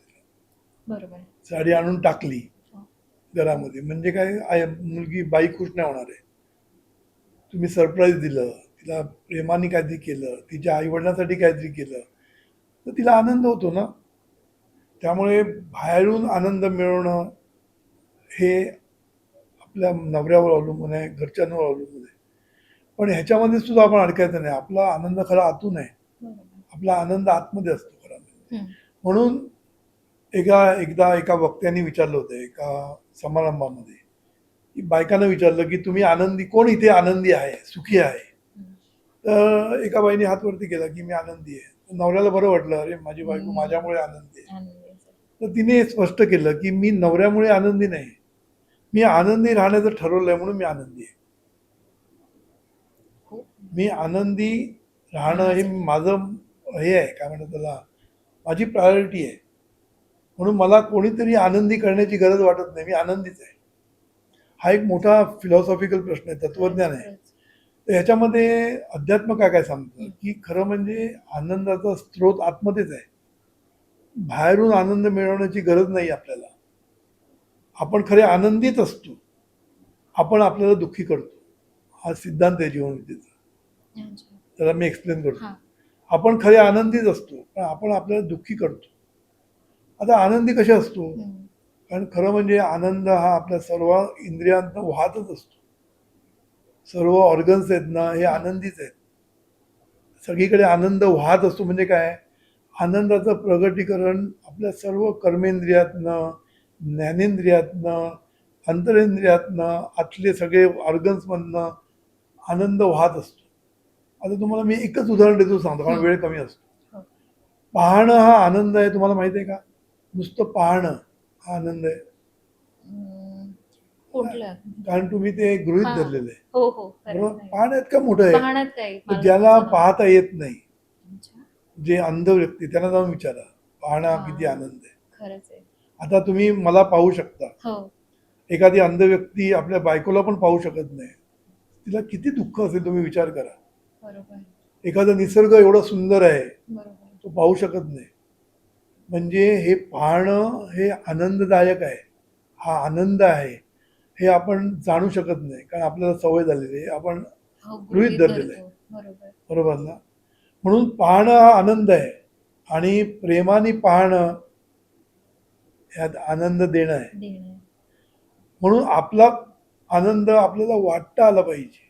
बरोबर. साडी आणून टाकली हो. घरामध्ये म्हणजे काय, मुलगी बाई खुश नाही होणार आहे. तुम्ही सरप्राईज दिलं, तिला प्रेमाने काहीतरी केलं, तिच्या आईवडिलांसाठी काहीतरी केलं, तर तिला आनंद होतो ना. त्यामुळे बाहेरून आनंद मिळवणं हे आपल्या नवऱ्यावर अवलंबून आहे, घरच्यांवर अवलंबून आहे. पण ह्याच्यामध्ये सुद्धा आपण अडकायचं नाही. आपला आनंद खरा आतून आहे. बरोबर. आपला आनंद आतमध्ये असतो खरा म्हणजे. हम्म. म्हणून एकदा एका वक्त्यांनी विचारलं होतं एका समारंभामध्ये, की बायकांना विचारलं की तुम्ही आनंदी, कोण इथे आनंदी आहे, सुखी आहे? हम्म. तर एका बाईने हात वरती केला की मी आनंदी आहे. तर नवऱ्याला बरं वाटलं, अरे माझी बायको हम्म. माझ्यामुळे आनंदी आहे. आनंदी असेल. तर तिने स्पष्ट केलं की मी नवऱ्यामुळे आनंदी नाही, मी आनंदी राहण्याचं ठरवलंय म्हणून मी आनंदी आहे. खूप मी आनंदी राहणं हे राहण्यासाठी. माझं हे आहे, काय म्हणतात त्याला, माझी प्रायोरिटी आहे. म्हणून मला कोणीतरी आनंदी करण्याची गरज वाटत नाही, मी आनंदीच आहे. हा एक मोठा फिलॉसॉफिकल प्रश्न आहे, तत्वज्ञान आहे. खरंच. तर ह्याच्यामध्ये अध्यात्म काय काय सांगतं हम्म. की खरं म्हणजे आनंदाचा स्रोत आतमध्येच आहे. बाहेरून आनंद मिळवण्याची गरज नाही आपल्याला. आपण खरे आनंदीच असतो, आपण आपल्याला दुःखी करतो. हा सिद्धांत आहे जीवनविद्येचा. अच्छा. त्याला मी एक्सप्लेन करतो. हा. आपण खरे आनंदीच असतो, पण आपण आपल्याला दुःखी करतो. आता आनंदी कसे असतो? हम्म. कारण खरं म्हणजे आनंद हा आपल्या सर्व इंद्रियांतनं वाहतच असतो. सर्व ऑर्गन्स आहेत ना, हे आनंदीच आहेत. सगळीकडे आनंद वाहत असतो म्हणजे काय, आनंदाचं प्रगटीकरण आपल्या सर्व कर्मेंद्रियातनं, ज्ञानेंद्रियातनं, अंतरेंद्रियातनं, आतले सगळे ऑर्गन्समधनं आनंद वाहत असतो. आता तुम्हाला मी एकच उदाहरण देतो, सांगतो, कारण वेळ कमी असतो. हो. पाहणं हा आनंद आहे, तुम्हाला माहिती आहे का? नुसतं पाहणं हा आनंद आहे. हम्म. कुठलं? कारण तुम्ही ते गृहीत हा. धरलेलं आहे. हो हो खरंच बरोबर, नाही. पाहण्यात का मोठं आहे? पाहण्यात काही तर मला ज्याला समजलं. पाहता येत नाही, अच्छा. जे अंध व्यक्ती, त्यांना जाऊन विचारा, पाहणं हा. किती आनंद आहे. खरंच आहे. आता तुम्ही मला पाहू शकता, हो. एखादी अंध व्यक्ती आपल्या बायकोला पण पाहू शकत नाही, तिला किती दुःख असेल तुम्ही विचार करा. बरोबर. एखादा निसर्ग एवढा सुंदर आहे, बरोबर. तो पाहू शकत नाही. म्हणजे हे पाहणं हे आनंददायक आहे, हा आनंद आहे, हे आपण जाणू शकत नाही, कारण आपल्याला सवय झालेली आहे, आपण हो गृहीत गृहीत धरलेलं आहे. धरतो. बरोबर. बरोबर ना. म्हणून पाहणं हा आनंद आहे, आणि प्रेमाने पाहणं ह्यात आनंद देणं आहे. देणं. म्हणून आपला आनंद आपल्याला वाटता आला पाहिजे.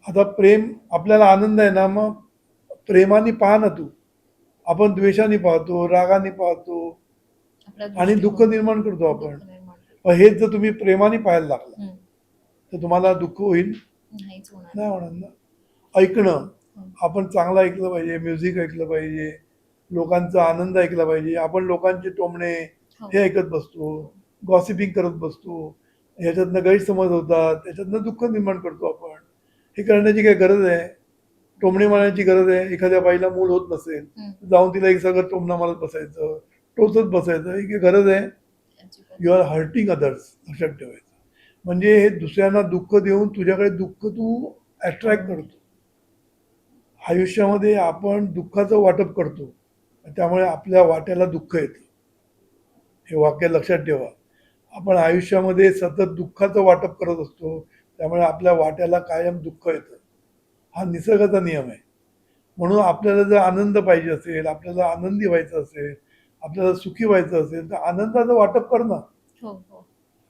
आता प्रेम आपल्याला आनंद आहे ना, मग प्रेमाने पाहा ना तू. आपण द्वेषाने पाहतो, रागाने पाहतो आपला आणि दुःख दृष्टिकोन. निर्माण करतो आपण. दुःख निर्माण करतो. पण हेच जर तुम्ही प्रेमाने पाहायला लागला हम्म. तर तुम्हाला दुःख होईल? नाहीच होणार. नाही होणार ना. ऐकणं, हम्म. आपण चांगलं ऐकलं पाहिजे, म्युझिक ऐकलं पाहिजे, लोकांचा आनंद ऐकला पाहिजे. आपण लोकांचे टोमणे हो. हे ऐकत बसतो, गॉसिपिंग करत बसतो, ह्याच्यातनं गैरसमज होतात, त्याच्यातनं दुःख निर्माण करतो आपण. हे करण्याची काय गरज आहे? टोमणे मारण्याची गरज आहे? एखाद्या बाईला मूल होत नसेल, हम्म. जाऊन तिला एक सगळं टोमणा मारत बसायचं, टोचत बसायचं, ही काय गरज आहे? अजिबात. यू आर हर्टिंग अदर्स, लक्षात ठेवायचं. म्हणजे हे दुसऱ्यांना दुःख देऊन तुझ्याकडे दुःख तू अट्रॅक्ट करतो. आयुष्यामध्ये आपण दुःखाचं वाटप करतो, त्यामुळे आपल्या वाट्याला दुःख येतं. हे वाक्य लक्षात ठेवा. आपण आयुष्यामध्ये सतत दुःखाचं वाटप करत असतो, त्यामुळे आपल्या वाट्याला कायम दुःख येतं. हा निसर्गाचा नियम आहे. म्हणून आपल्याला जर आनंद पाहिजे असेल, आपल्याला आनंदी व्हायचं असेल, आपल्याला सुखी व्हायचं असेल, तर आनंदाचं वाटप कर ना. हो हो.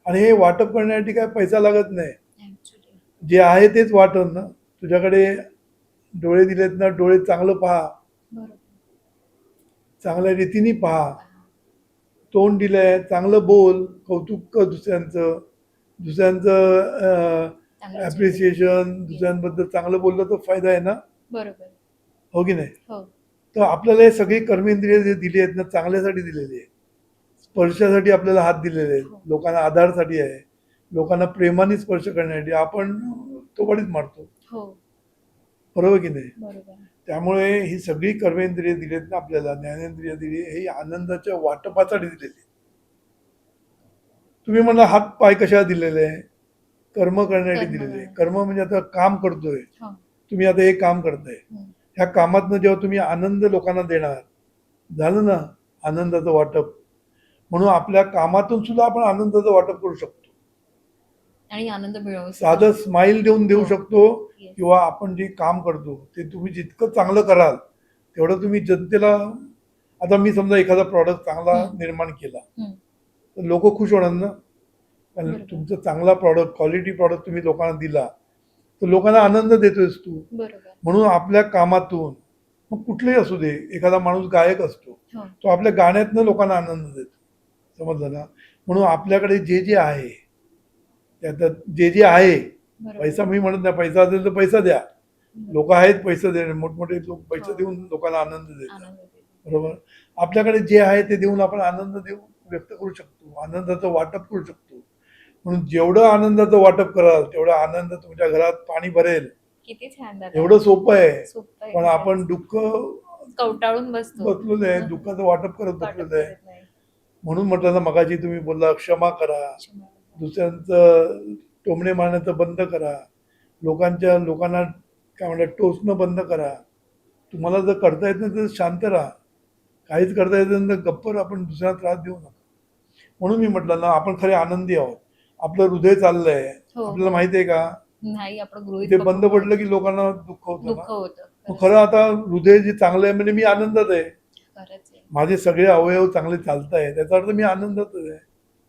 आणि हे वाटप करण्यासाठी काय पैसा लागत नाही. ऍक्च्युली. जे आहे तेच वाटण ना. तुझ्याकडे डोळे दिलेत ना, डोळे चांगलं पहा, बरोबर. चांगल्या रीतीने पहा. तोंड दिलंय, चांगलं बोल, कौतुक कर दुसऱ्यांचं, दुसऱ्यांचं चांगलं ॲप्रिसिएशन, दुसऱ्यांबद्दल चांगलं बोललं तर फायदा आहे ना, बरोबर. हो की नाही? हो. तर आपल्याला हे सगळी कर्मेंद्रिय जे दिली आहेत ना, चांगल्यासाठी दिलेली आहे. स्पर्शासाठी आपल्याला हात दिलेले आहेत, हो. लोकांना आधारसाठी आहे, लोकांना प्रेमाने स्पर्श करण्यासाठी. आपण तोबडीच मारतो, हो. बरोबर की नाही? बरोबर. त्यामुळे ही सगळी कर्मेंद्रिय दिली आहेत ना आपल्याला, ज्ञानेंद्रिय दिली, ही आनंदाच्या वाटपासाठी दिलेली. तुम्ही म्हणला हात पाय कशाला दिलेले आहे? कर्म करण्यासाठी कर्म दिलेले आहे. करण्यासाठी. कर्म म्हणजे आता काम करतोय, हो. तुम्ही आता हे काम करताय, हं. ह्या कामातनं जेव्हा तुम्ही आनंद लोकांना देणार, झालं ना आनंदाचं वाटप. म्हणून आपल्या कामातून सुद्धा आपण आनंदाचं वाटप करू शकतो. आणि आनंद मिळवू साधं शकतो. स्माइल देऊन देऊ हो. शकतो, Yes. किंवा आपण जे काम करतो ते तुम्ही जितकं चांगलं कराल तेवढं तुम्ही जनतेला. आता मी समजा एखादा प्रॉडक्ट चांगला हं. निर्माण केला हं. तर लोक खुश होणार ना, कारण बरोबर. तुमचा चांगला प्रॉडक्ट, क्वालिटी प्रॉडक्ट तुम्ही लोकांना दिला तर लोकांना आनंद देतोयस तू. बरोबर. म्हणून आपल्या कामातून, मग कुठलेही असू दे, एखादा माणूस गायक असतो, हो. तो आपल्या गाण्यातनं लोकांना आनंद देतो, समजलं ना. म्हणून आपल्याकडे जे जे आहे त्यात जे जे आहे, बरोबर. पैसा मी म्हणत नाही, पैसा असेल तर पैसा द्या, लोक आहेत पैसे देणे, मोठमोठे लोक पैसे हो. देऊन लोकांना आनंद देतात, आनंद देतो. बरोबर. आपल्याकडे जे आहे ते देऊन आपण आनंद देऊ व्यक्त करू शकतो, आनंदाचं वाटप करू शकतो. म्हणून जेवढं आनंदाचं वाटप कराल तेवढा आनंद तुमच्या घरात पाणी भरेल. किती छान दादा. एवढं सोपं आहे. सोपं आहे. पण आपण दुःख कवटाळून बसतो. बसलेलं आहे, दुःखाचं वाटप करत वाटप बसलेलं आहे. करत नाही. म्हणून म्हटलं ना मगाशी तुम्ही बोलला क्षमा करा, क्षमा. दुसऱ्यांचं टोमणे मारण्याचं बंद करा, लोकांना काय म्हणतात टोचणं बंद करा. तुम्हाला जर करता येत नाही तर शांत राहा, काहीच करता येत नाही तर गप्प आपण दुसऱ्याला त्रास देऊ नका. म्हणून मी म्हटलं ना आपण खरे आनंदी आहोत, आपलं हृदय चाललंय. हो. आपल्याला माहिती आहे का, नाही आपण गृहीत ते पकडू. बंद पडलं की लोकांना दुःख होतं दुःख ना. होतं. मग खरं आता हृदय जे चांगलं आहे म्हणजे मी आनंदात आहे, खरंच आहे. माझे सगळे अवयव चांगले चालत आहे, त्याचा अर्थ मी आनंदात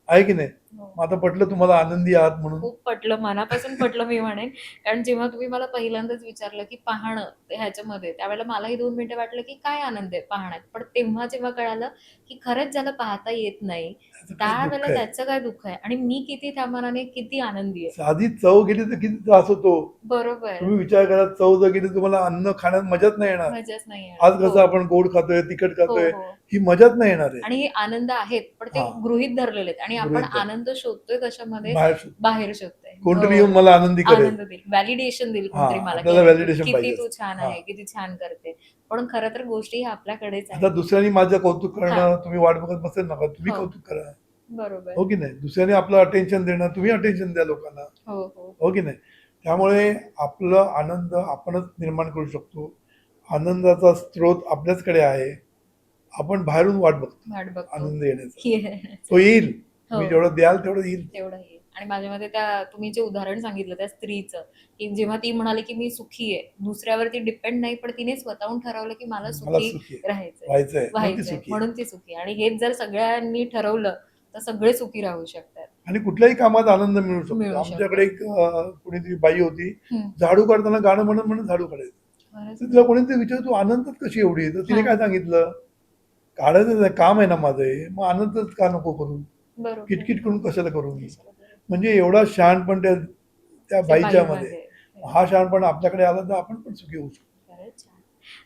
आहे की नाही. हो. मग आता पटलं तुम्हाला आनंदी आहात म्हणून. खूप पटलं, मनापासून पटलं मी म्हणेन. कारण जेव्हा तुम्ही मला पहिल्यांदाच विचारलं की पाहणं ह्याच्यामध्ये, त्यावेळेला मलाही 2 मिनिटं वाटलं की काय आनंद आहे पाहण्यात. पण तेव्हा जेव्हा कळालं की खरंच ज्याला पाहता येत नाही त्याचं काय दुःख त्यावेळेला आहे. त्याचं काय दुःख आहे आणि मी किती त्या मनाने किती आनंदी आहे. साधी चव गेली तर किती त्रास होतो. बरोबर. तुम्ही विचार करा, चव जर गेली तुम्हाला अन्न खाण्यात मजाच नाही येणार. मजाच नाही आहे. आज कसं हो. आपण गोड खातोय, तिखट हो, खातोय, हो. ही मजाच नाही येणार आहे. आणि हे आनंद आहेत पण ते हा. गृहीत धरलेले आहेत आणि आपण गृहीत धरले. आनंद शोधतोय कशामध्ये, बाहेर शोध. बाहेर शोधतोय. कोणतरी हो. येऊन मला आनंदी करेल. आनंद देईल, व्हॅलिडेशन देईल हा, कोणतरी मला, आपल्याला की validation किती पाहिजे तू असतं. छान हा. आहे, किती छान करते. पण खरं तर गोष्टी ह्या आपल्याकडेच आता आहेत. दुसऱ्यांनी माझं कौतुक हा. करणं, तुम्ही वाट बघत बसेल नका, तुम्ही हो. कौतुक करा, बरोबर. हो की नाही. दुसऱ्याने आपलं अटेन्शन देणं, तुम्ही अटेन्शन द्या लोकांना, हो, हो. हो की नाही. त्यामुळे आपलं आनंद आपणच निर्माण करू शकतो. आनंदाचा स्रोत आपल्याचकडे आहे, आपण बाहेरून वाट बघतो वाट बघतो. आनंद येण्याचा. Yes. तो येईल, हो. तुम्ही जेवढं द्याल तेवढं येईल. तेवढं येईल. आणि माझ्या मते त्या तुम्ही जे उदाहरण सांगितलं त्या स्त्रीचं, की जेव्हा ती म्हणाली की मी सुखी आहे, दुसऱ्यावरती डिपेंड नाही, पण तिने स्वतःहून ठरवलं की मला मला सुखी सुखी राहायचंय, व्हायचंय म्हणून ती व्हायचंय, सुखी आहे. म्हणून ती सुखी आहे. आणि हेच जर सगळ्यांनी ठरवलं तर सगळे सुखी राहू शकतात. आणि कुठल्याही कामात आनंद मिळू शकतो. मिळू शकतो. आमच्याकडे एक कोणीतरी बाई होती, हम्म. झाडू काढताना गाणं म्हणत म्हणत झाडू काढायचं. खरंच. तर तिला कोणीतरी विचार तू आनंदात कशी एवढी, तर तिने हा. काय सांगितलं, काढायचं नाही, काम आहे ना माझं हे, मग आनंदच का नको करू, बरोबर. किटकिट करून कशाला करू मी. कशाला बरं. म्हणजे एवढा शहाणपण त्या त्या बाईच्या मध्ये. बाईमध्ये. हा शहाणपण आपल्याकडे आला तर आपण पण सुखी होऊ शकतो. खरंच छान.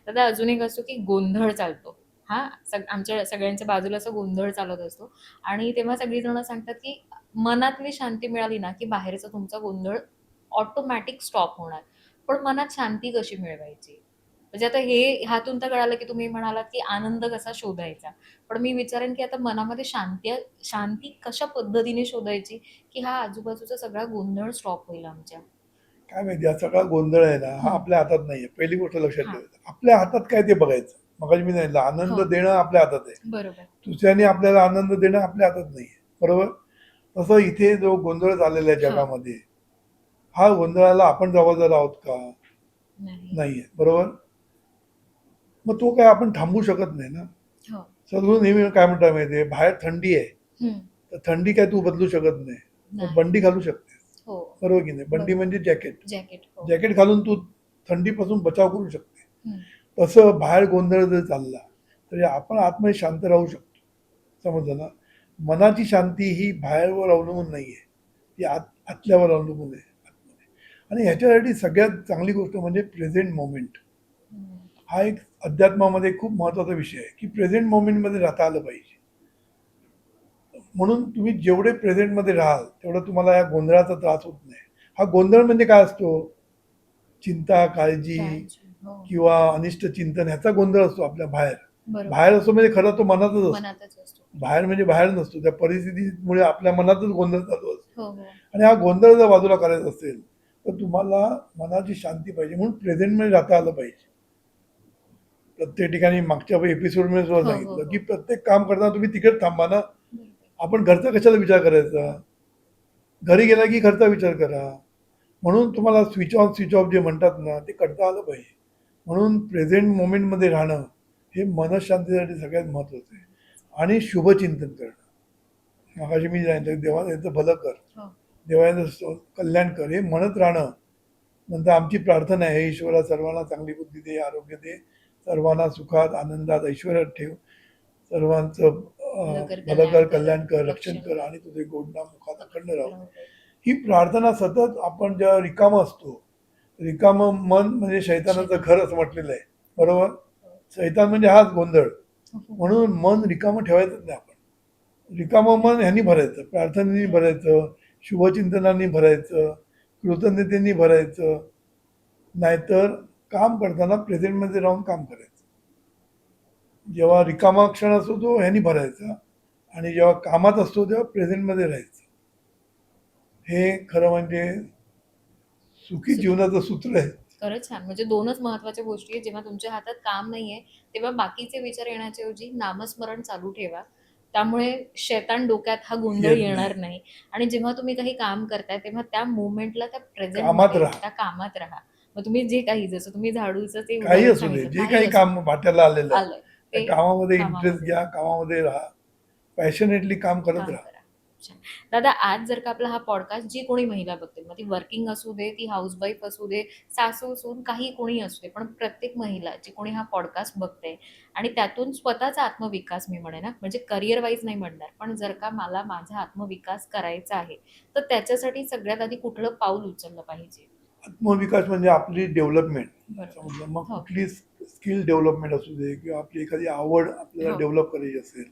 दादा अजून एक असतो की गोंधळ चालतो. हा, आमच्या सगळ्यांच्या बाजूला असं गोंधळ चालत असतो आणि तेव्हा सगळी जण सांगतात की मनातली शांती मिळाली ना की बाहेरचा तुमचा गोंधळ ऑटोमॅटिक स्टॉप होणार. पण मनात शांती कशी मिळवायची? म्हणजे आता हे ह्यातून तर कळालं की तुम्ही म्हणालात की आनंद कसा शोधायचा. पण मी विचारेन की आता मनामध्ये शांती कशा पद्धतीने शोधायची की हा आजूबाजूचा सगळा गोंधळ स्टॉप होईल आमच्या? काय माहिती, हा सगळा गोंधळ आहे ना, हा हम्म. आपल्या हातात नाहीये. पहिली गोष्ट लक्षात हा. ठेवायचं, आपल्या हातात काय ते बघायचं. मग मी नाही, आनंद हो. देणं आपल्या हातात आहे, बरोबर. दुसऱ्याने आपल्याला आनंद देणं आपल्या हातात नाहीये, बरोबर. तसं इथे जो गोंधळ झालेला आहे हा. जगामध्ये, हा गोंधळाला आपण जबाबदार आहोत का? नाही. नाहीये, बरोबर. मग तो काय आपण थांबवू शकत नाही ना. हो. सद्गुरू नेहमी काय म्हणतात माहितीये, बाहेर थंडी आहे हम्म. तर थंडी काय तू बदलू शकत नाही, नाही. पण बंडी घालू शकते, हो. बरोबर की नाही. बंडी बरोबर. म्हणजे जॅकेट, जॅकेट. हो. जॅकेट घालून तू थंडीपासून बचाव करू शकते. हम्म. तसं बाहेर गोंधळ जर चालला तरी आपण आतमध्ये शांत राहू शकतो, समजलं ना. मनाची शांती ही बाहेरवर अवलंबून नाहीये, ती आतल्यावर अवलंबून आहे आतमध्ये. आणि ह्याच्यासाठी सगळ्यात चांगली गोष्ट म्हणजे प्रेझेंट मोमेंट. हा एक अध्यात्मामध्ये खूप महत्त्वाचा विषय आहे की प्रेझेंट मोमेंटमध्ये राहता आलं पाहिजे. म्हणून तुम्ही जेवढे प्रेझेंटमध्ये राहाल तेवढं तुम्हाला या गोंधळाचा त्रास होत नाही. हा गोंधळ म्हणजे काय असतो? चिंता, काळजी हो. किंवा अनिष्ट चिंतन ह्याचा गोंधळ असतो आपल्या बाहेर. बरोबर. बाहेर असतो म्हणजे खरं तो मनातच असतो. मनातच असतो. बाहेर म्हणजे बाहेर नसतो. त्या परिस्थितीमुळे आपल्या मनातच गोंधळ चालू असतो. हो हो आणि हा गोंधळ जर बाजूला करायचा असेल तर तुम्हाला मनाची शांती पाहिजे. म्हणून प्रेझेंटमध्ये राहता आलं पाहिजे. प्रत्येक ठिकाणी मागच्या एपिसोडमध्ये सुद्धा हो, हो, सांगितलं हो. की प्रत्येक काम करताना तुम्ही तिकडे थांबा ना. बरोबर. आपण घरचा कशाला विचार करायचा? घरी गेला की घरचा विचार करा. म्हणून तुम्हाला स्विच ऑन स्विच ऑफ जे म्हणतात ना ते करता आलं पाहिजे. म्हणून प्रेझेंट मोमेंटमध्ये राहणं हे मनशांतीसाठी सगळ्यात महत्त्वाचं आहे. आणि शुभचिंतन करणं. मगाशी मी सांगितलं देवा याचं भलं कर, हो. देवाचं कल्याण कर हे म्हणत राहणं. नंतर आमची प्रार्थना आहे, हे ईश्वरा सर्वांना चांगली बुद्धी दे, आरोग्य दे, सर्वांना सुखात आनंदात ऐश्वर्यात ठेव, सर्वांचं भलं कर, कल्याण कर, रक्षण कर आणि तुझे गोड नाम मुखात अखंड राहू. ही प्रार्थना सतत आपण जेव्हा रिकामं असतो, रिकामं मन म्हणजे शैतानाचं घर असं म्हटलेलं आहे, बरोबर? शैतान म्हणजे हाच गोंधळ. म्हणून मन रिकामं ठेवायचंच नाही आपण. रिकामं मन ह्यांनी भरायचं, प्रार्थनेनी भरायचं, शुभचिंतनांनी भरायचं, कृतज्ञतेनी भरायचं. नाहीतर काम करताना प्रेझेंटमध्ये राहून काम करायचं. जेव्हा रिकामा क्षण असतो तो ह्यांनी भरायचा आणि जेव्हा कामात असतो तेव्हा प्रेझेंटमध्ये राहायचं. हे खरं म्हणजे सुखी जीवनाचं सूत्र आहे. खरंच छान. म्हणजे दोनच महत्वाच्या गोष्टी आहेत. जेव्हा तुमच्या हातात काम नाहीये तेव्हा बाकीचे विचार येण्याच्या ऐवजी नामस्मरण चालू ठेवा. त्यामुळे शैतान डोक्यात हा गोंधळ येत नाही. येणार नाही. आणि जेव्हा तुम्ही काही काम करताय तेव्हा त्या मोमेंटला त्या प्रेझेंट कामात राहा. त्या कामात राहा. मग तुम्ही जे काही जसं तुम्ही झाडूचं ते काही उदाहरण असू दे, सांगितलं, जे काही काही असू काम वाट्याला आलेलं आहे आलंय त्या ते कामामध्ये इंटरेस्ट कामामध्ये घ्या, कामामध्ये राहा, पॅशनेटली काम करत काम राहा. करा. छान. दादा आज जर का आपला हा पॉडकास्ट जी कोणी महिला बघते, मग ती वर्किंग असू दे, ती हाऊसवाईफ असू दे, सासू सून काही कोणी असू दे, पण प्रत्येक महिला जी कोणी हा पॉडकास्ट बघते आणि त्यातून स्वतःचा आत्मविकास मी म्हणेन ना, म्हणजे करिअर वाईज नाही म्हणणार, पण जर का मला माझा आत्मविकास करायचा आहे तर त्याच्यासाठी सगळ्यात आधी कुठलं पाऊल उचललं पाहिजे? आत्मविकास म्हणजे आपली डेव्हलपमेंट. बरोबर. समजलं? मग हो. कुठली स्किल डेव्हलपमेंट असू दे किंवा आपली एखादी आवड आपल्याला हो. डेव्हलप करायची असेल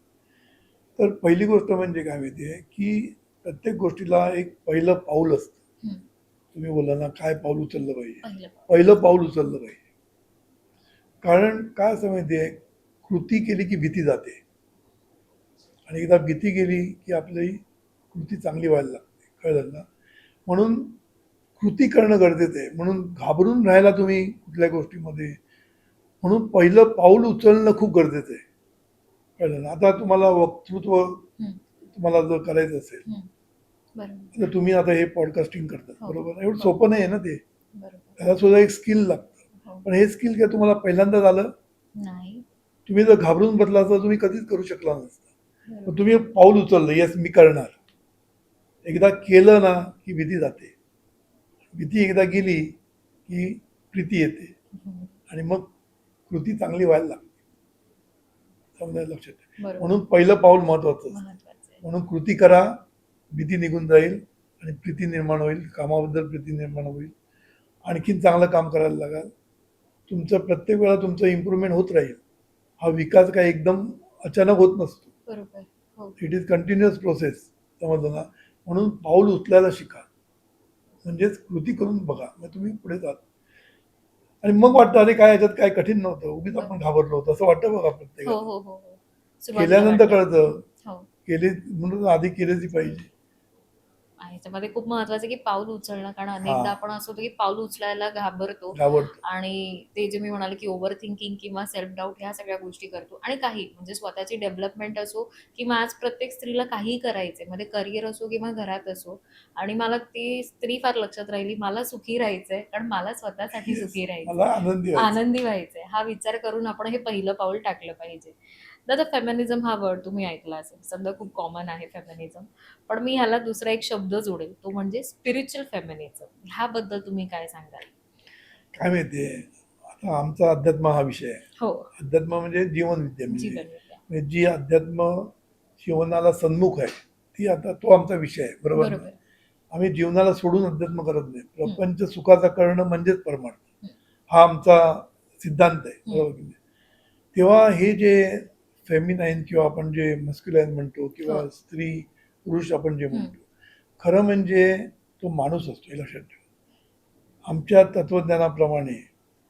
तर पहिली गोष्ट म्हणजे काय माहिती आहे की प्रत्येक गोष्टीला एक पहिलं पाऊल असतं. हम्म. तुम्ही बोला ना काय पाऊल उचललं पाहिजे? पहिलं पाऊल. पहिलं पाऊल उचललं पाहिजे. कारण काय असं माहिती आहे, कृती केली की भीती जाते आणि एकदा भीती गेली की आपली कृती चांगली व्हायला लागते. कळलं ना? म्हणून कृती करणं गरजेचं आहे. म्हणून घाबरून राहायला तुम्ही कुठल्या गोष्टीमध्ये, म्हणून पहिलं पाऊल उचलणं खूप गरजेचं आहे. कळलं ना? आता तुम्हाला वक्तृत्व हम्म. तुम्हाला जर करायचं असेल हम्म. बरोबर. तर तुम्ही आता हे पॉडकास्टिंग करता, हो. बरोबर? एवढं हो. सोपं नाही आहे ना ते. बरोबर. त्याला सुद्धा एक स्किल लागतं. हो. पण हे स्किल काय तुम्हाला पहिल्यांदाच आलं? नाही. तुम्ही जर घाबरून बसला तर तुम्ही कधीच करू शकला नसता. बरोबर. पण तुम्ही पाऊल उचललं, येस मी करणार. एकदा केलं ना की भीती जाते. भीती एकदा गेली की प्रीती येते हम्म. आणि मग कृती चांगली व्हायला लागते. समजायला लक्षात ठेवा. बरोबर. म्हणून पहिलं पाऊल महत्वाचं असतं. महत्वाचं आहे. म्हणून कृती करा, भीती निघून जाईल आणि प्रीती निर्माण होईल, कामाबद्दल प्रीती निर्माण होईल. आणखीन चांगलं काम करायला लागाल. तुमचं प्रत्येक वेळा तुमचं इम्प्रूव्हमेंट होत राहील. हा विकास काय एकदम अचानक होत नसतो. बरोबर. हो. It is continuous process. समजलं ना? म्हणून पाऊल उचलायला शिका. म्हणजेच कृती करून बघा, मग तुम्ही पुढे जाल. आणि मग वाटतं अरे काय याच्यात काय कठीण नव्हतं, उगीच आपण घाबरलो होतो असं वाटतं बघा हो प्रत्येकाला. हो हो हो. सुरुवातीला केल्यानंतर वाटतं. कळतं. हो. केली म्हणून आधी केलीच पाहिजे. ह्याच्यामध्ये खूप महत्वाचं आहे की पाऊल उचलणं, कारण हा. अनेकदा आपण असं होतं की पाऊल उचलायला घाबरतो घाबरतो. आणि ते जे मी म्हणाले की ओव्हर थिंकिंग किंवा सेल्फ डाऊट ह्या सगळ्या गोष्टी करतो. आणि काही म्हणजे स्वतःची डेव्हलपमेंट असो किंवा आज प्रत्येक स्त्रीला काहीही करायचंय, मध्ये करिअर असो किंवा घरात असो, आणि मला ती स्त्री फार लक्षात राहिली, मला सुखी राहायचंय कारण मला स्वतःसाठी Yes. सुखी राहायचंय, मला आनंदी व्हायचं. आनंदी व्हायचंय, हा विचार करून आपण हे पहिलं पाऊल टाकलं पाहिजे. दादा फेमिनिझम हा वर्ड तुम्ही ऐकला असेल, समजा खूप कॉमन आहे फेमिनिझम, पण मी ह्याला दुसरा एक शब्द जोडेल, तो म्हणजे स्पिरिच्युअल फेमिनिझम. ह्याबद्दल तुम्ही काय सांगाल? काय माहितीये, आता आमचा अध्यात्म हा विषय आहे. हो. अध्यात्म म्हणजे जीवनविद्या. म्हणजे जीवनविद्या. जी अध्यात्म जीवनाला सन्मुख आहे ती, आता तो आमचा विषय आहे, बरोबर ना? बरोबर. आम्ही जीवनाला सोडून अध्यात्म करत नाही. प्रपंच सुखाचा करणं म्हणजेच परमार्थ, हा आमचा सिद्धांत आहे, बरोबर की नाही? तेव्हा हे जे फेमिनाईन किंवा आपण जे मस्क्युलाईन म्हणतो किंवा हो. स्त्री पुरुष आपण जे म्हणतो, खरं म्हणजे तो माणूस असतो, हे लक्षात ठेवा. आमच्या तत्वज्ञानाप्रमाणे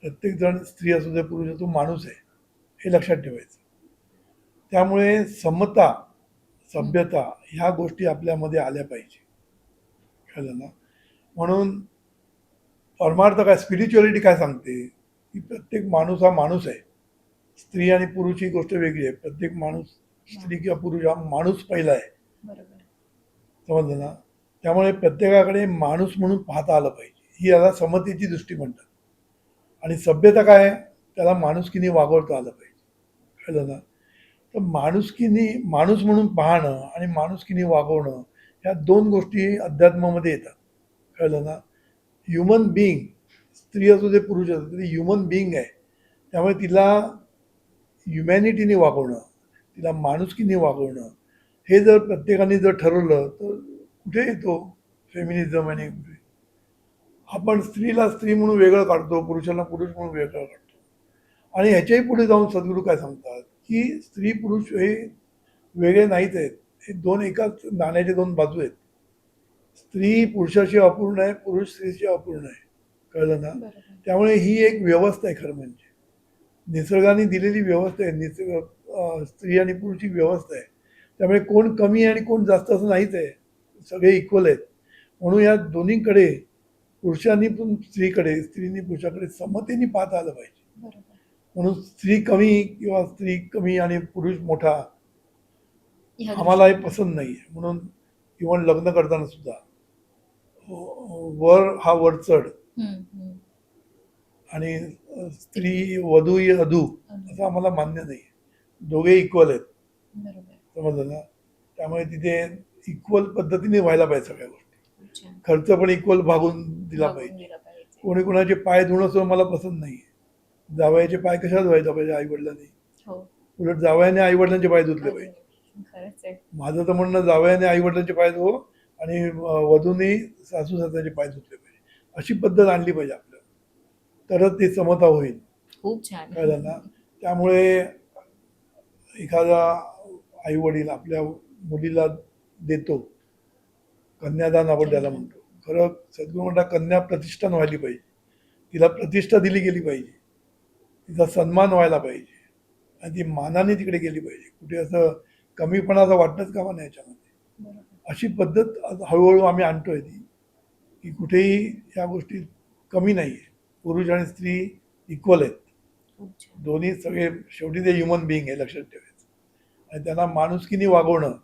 प्रत्येक जण स्त्री असू दे पुरुष असो, तो माणूस आहे, हे लक्षात ठेवायचं. त्यामुळे समता, सभ्यता ह्या गोष्टी आपल्यामध्ये आल्या पाहिजे, कळलं ना? म्हणून परमार्थ काय, स्पिरिच्युअलिटी काय सांगते की प्रत्येक माणूस हा माणूस आहे. स्त्री आणि पुरुष ही गोष्ट वेगळी आहे. प्रत्येक माणूस, स्त्री किंवा पुरुष हा माणूस पहिला आहे, बरोबर. समजलं ना? त्यामुळे प्रत्येकाकडे माणूस म्हणून पाहता आलं पाहिजे, ही याला समतेची दृष्टी म्हणतात. आणि सभ्यता काय आहे? त्याला माणुसकीने वागवता आलं पाहिजे, कळलं ना? तर माणुसकीने, माणूस म्हणून पाहणं आणि माणुसकीने वागवणं, ह्या दोन गोष्टी अध्यात्मामध्ये येतात, कळलं ना? ह्युमन बिईंग, स्त्री असू दे पुरुष असू दे, ह्युमन बिईंग आहे. त्यामुळे तिला ह्युमॅनिटीने वागवणं, तिला माणुसकीने वागवणं, हे जर प्रत्येकाने जर ठरवलं तर कुठे येतो फेमिनिझम आणि कुठे? आपण स्त्रीला स्त्री म्हणून वेगळं काढतो, पुरुषाला पुरुष म्हणून वेगळं काढतो. आणि ह्याच्याही पुढे जाऊन सद्गुरू काय सांगतात की स्त्री पुरुष हे वेगळे नाहीत आहेत, हे दोन एकाच नाण्याचे दोन बाजू आहेत. स्त्री पुरुषाशी अपूर्ण आहे, पुरुष स्त्रीशी अपूर्ण आहे, कळलं ना? बरोबर. त्यामुळे ही एक व्यवस्था आहे, खरं म्हणजे निसर्गाने दिलेली व्यवस्था आहे. स्त्री आणि पुरुष ही व्यवस्था आहे. त्यामुळे कोण कमी आणि कोण जास्त असं नाहीच आहे, सगळे इक्वल आहेत. म्हणून या दोन्हीकडे, पुरुषांनी पण स्त्रीकडे, स्त्रीनी पुरुषाकडे समतेने पाहता आलं पाहिजे. बरोबर. म्हणून स्त्री कमी किंवा स्त्री कमी आणि पुरुष मोठा, ह्या आम्हाला हे दृष्टीने. पसंत नाही आहे. म्हणून इव्हन लग्न करताना सुद्धा वर हा वर चढ आणि स्त्री वधू ही अधू, असं आम्हाला मान्य नाही. दोघे इक्वल आहेत, बरोबर. समजलं ना? त्यामुळे तिथे इक्वल पद्धतीने व्हायला पाहिजे सगळ्या गोष्टी. अच्छा. खर्च पण इक्वल भागून दिला बघून पाहिजे. गेलं पाहिजे. कोणी कोणाचे पाय धुणं सुद्धा मला पसंत नाही. जावयाचे पाय कशाला धुवायला पाहिजे आई वडिलांनी? हो. उलट जावयाने आई वडिलांचे पाय धुतले पाहिजे. खरंच आहे. माझं तर म्हणणं, जावयाने आई वडिलांचे पाय धुवो आणि वधूने सासू सासऱ्याचे पाय धुतले पाहिजे, अशी पद्धत आणली पाहिजे आपल्याला, तरच ती समता होईल, खूप छान. कळलं ना? त्यामुळे एखादा आई वडील आपल्या मुलीला देतो, कन्यादान आपण त्याला म्हणतो. खरं सद्गुरू म्हणतात कन्या प्रतिष्ठान व्हायला पाहिजे, तिला प्रतिष्ठा दिली गेली पाहिजे, तिचा सन्मान व्हायला पाहिजे आणि ती मानाने तिकडे गेली पाहिजे. कुठे असं कमीपणाचं वाटणंच कामा नाही याच्यामध्ये. बरोबर. अशी पद्धत आज हळूहळू आम्ही आणतोय ती, की कुठेही या गोष्टी कमी नाही आहे. पुरुष आणि स्त्री इक्वल आहेत, खूप छान. दोन्ही सगळे शेवटी ते ह्युमन बिईंग आहे, लक्षात ठेवायचं. आणि त्यांना माणुसकीने वागवणं,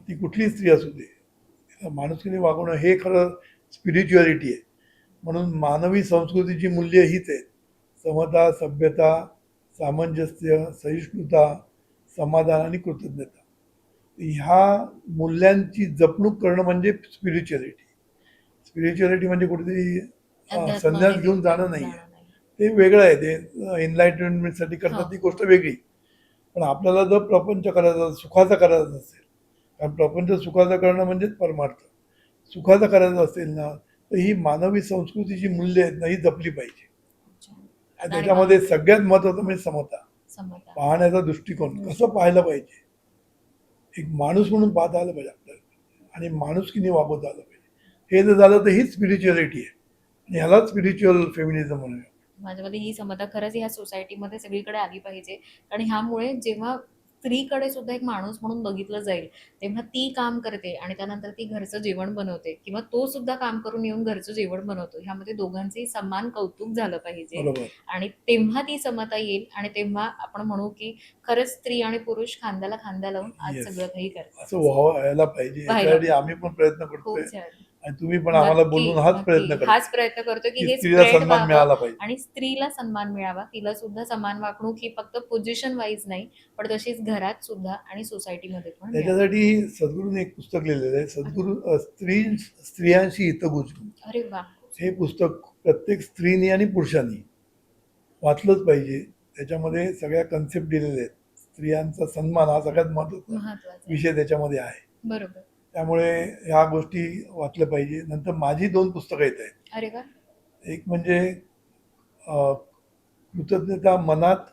ती कुठलीही स्त्री असू दे, तिला माणुसकीने वागवणं हे खरं स्पिरिच्युअलिटी आहे. म्हणून मानवी संस्कृतीची मूल्य हीच आहेत: समता, सभ्यता, सामंजस्य, सहिष्णुता, समाधान आणि कृतज्ञता. ह्या मूल्यांची जपणूक करणं म्हणजे स्पिरिच्युअलिटी. स्पिरिच्युअलिटी म्हणजे कुठेतरी संन्यास घेऊन जाणं नाही आहे, ते वेगळं आहे. ते एनलाइटमेंटसाठी करतात ती गोष्ट वेगळी. पण आपल्याला जर प्रपंच करायचा, सुखाचा करायचा असेल, कारण प्रपंच सुखाचं करणं म्हणजेच परमार्थ, सुखाचं करायचं असेल ना, तर ही मानवी संस्कृतीची मूल्य आहेत ना, ही जपली पाहिजे. आणि त्याच्यामध्ये सगळ्यात महत्वाचं म्हणजे समता, पाहण्याचा दृष्टिकोन कसं पाहायला पाहिजे, एक माणूस म्हणून पाहता आलं पाहिजे आपल्याला आणि माणुसकीने वागवता आलं पाहिजे. हे जर झालं तर ही स्पिरिच्युअलिटी आहे आणि ह्यालाच स्पिरिच्युअल फेमिनिझम म्हणूया. माझ्या मते ही समता खरंच ह्या सोसायटीमध्ये सगळीकडे आली पाहिजे. कारण ह्यामुळे जेव्हा स्त्रीकडे सुद्धा एक माणूस म्हणून बघितलं जाईल, तेव्हा ती काम करते आणि त्यानंतर ती घरचं जेवण बनवते किंवा तो सुद्धा काम करून येऊन घरचं जेवण बनवतो. ह्यामध्ये दोघांचेही समान कौतुक झालं पाहिजे बरोबर. आणि तेव्हा ती समता येईल आणि तेव्हा आपण म्हणू की खरंच स्त्री आणि पुरुष खांद्याला खांदा लावून आज Yes. सगळं काही करतात. असं व्हायला पाहिजे, याच्यासाठी आम्ही पण प्रयत्न करतोय खूप छान. आणि तुम्ही पण आम्हाला नक्की, बोलून हाच नक्की. प्रयत्न करा हाच प्रयत्न करतो की की हे स्त्रीला स्प्रेड सन्मान मिळाला व्हावं पाहिजे. आणि स्त्रीला सन्मान मिळावा, तिला सुद्धा समान वागणूक ही फक्त पोझिशन वाईज नाही, पण तशीच घरात सुद्धा आणि सोसायटीमध्ये पण मिळावी. त्याच्यासाठी सद्गुरूने एक पुस्तक लिहिलेलं आहे, सद्गुरू स्त्रियांशी हितगुज. अरे वा. हे पुस्तक प्रत्येक स्त्रीने आणि पुरुषांनी वाचलंच पाहिजे. त्याच्यामध्ये सगळ्या कन्सेप्ट दिलेल्या आहेत. स्त्रियांचा सन्मान हा सगळ्यात महत्वाचा महत्वाचं आहे. विषय त्याच्यामध्ये आहे. बरोबर. त्यामुळे ह्या गोष्टी वाचल्या पाहिजे. नंतर माझी 2 पुस्तकं येत आहेत. अरे वा. एक म्हणजे अ, कृतज्ञता मनात,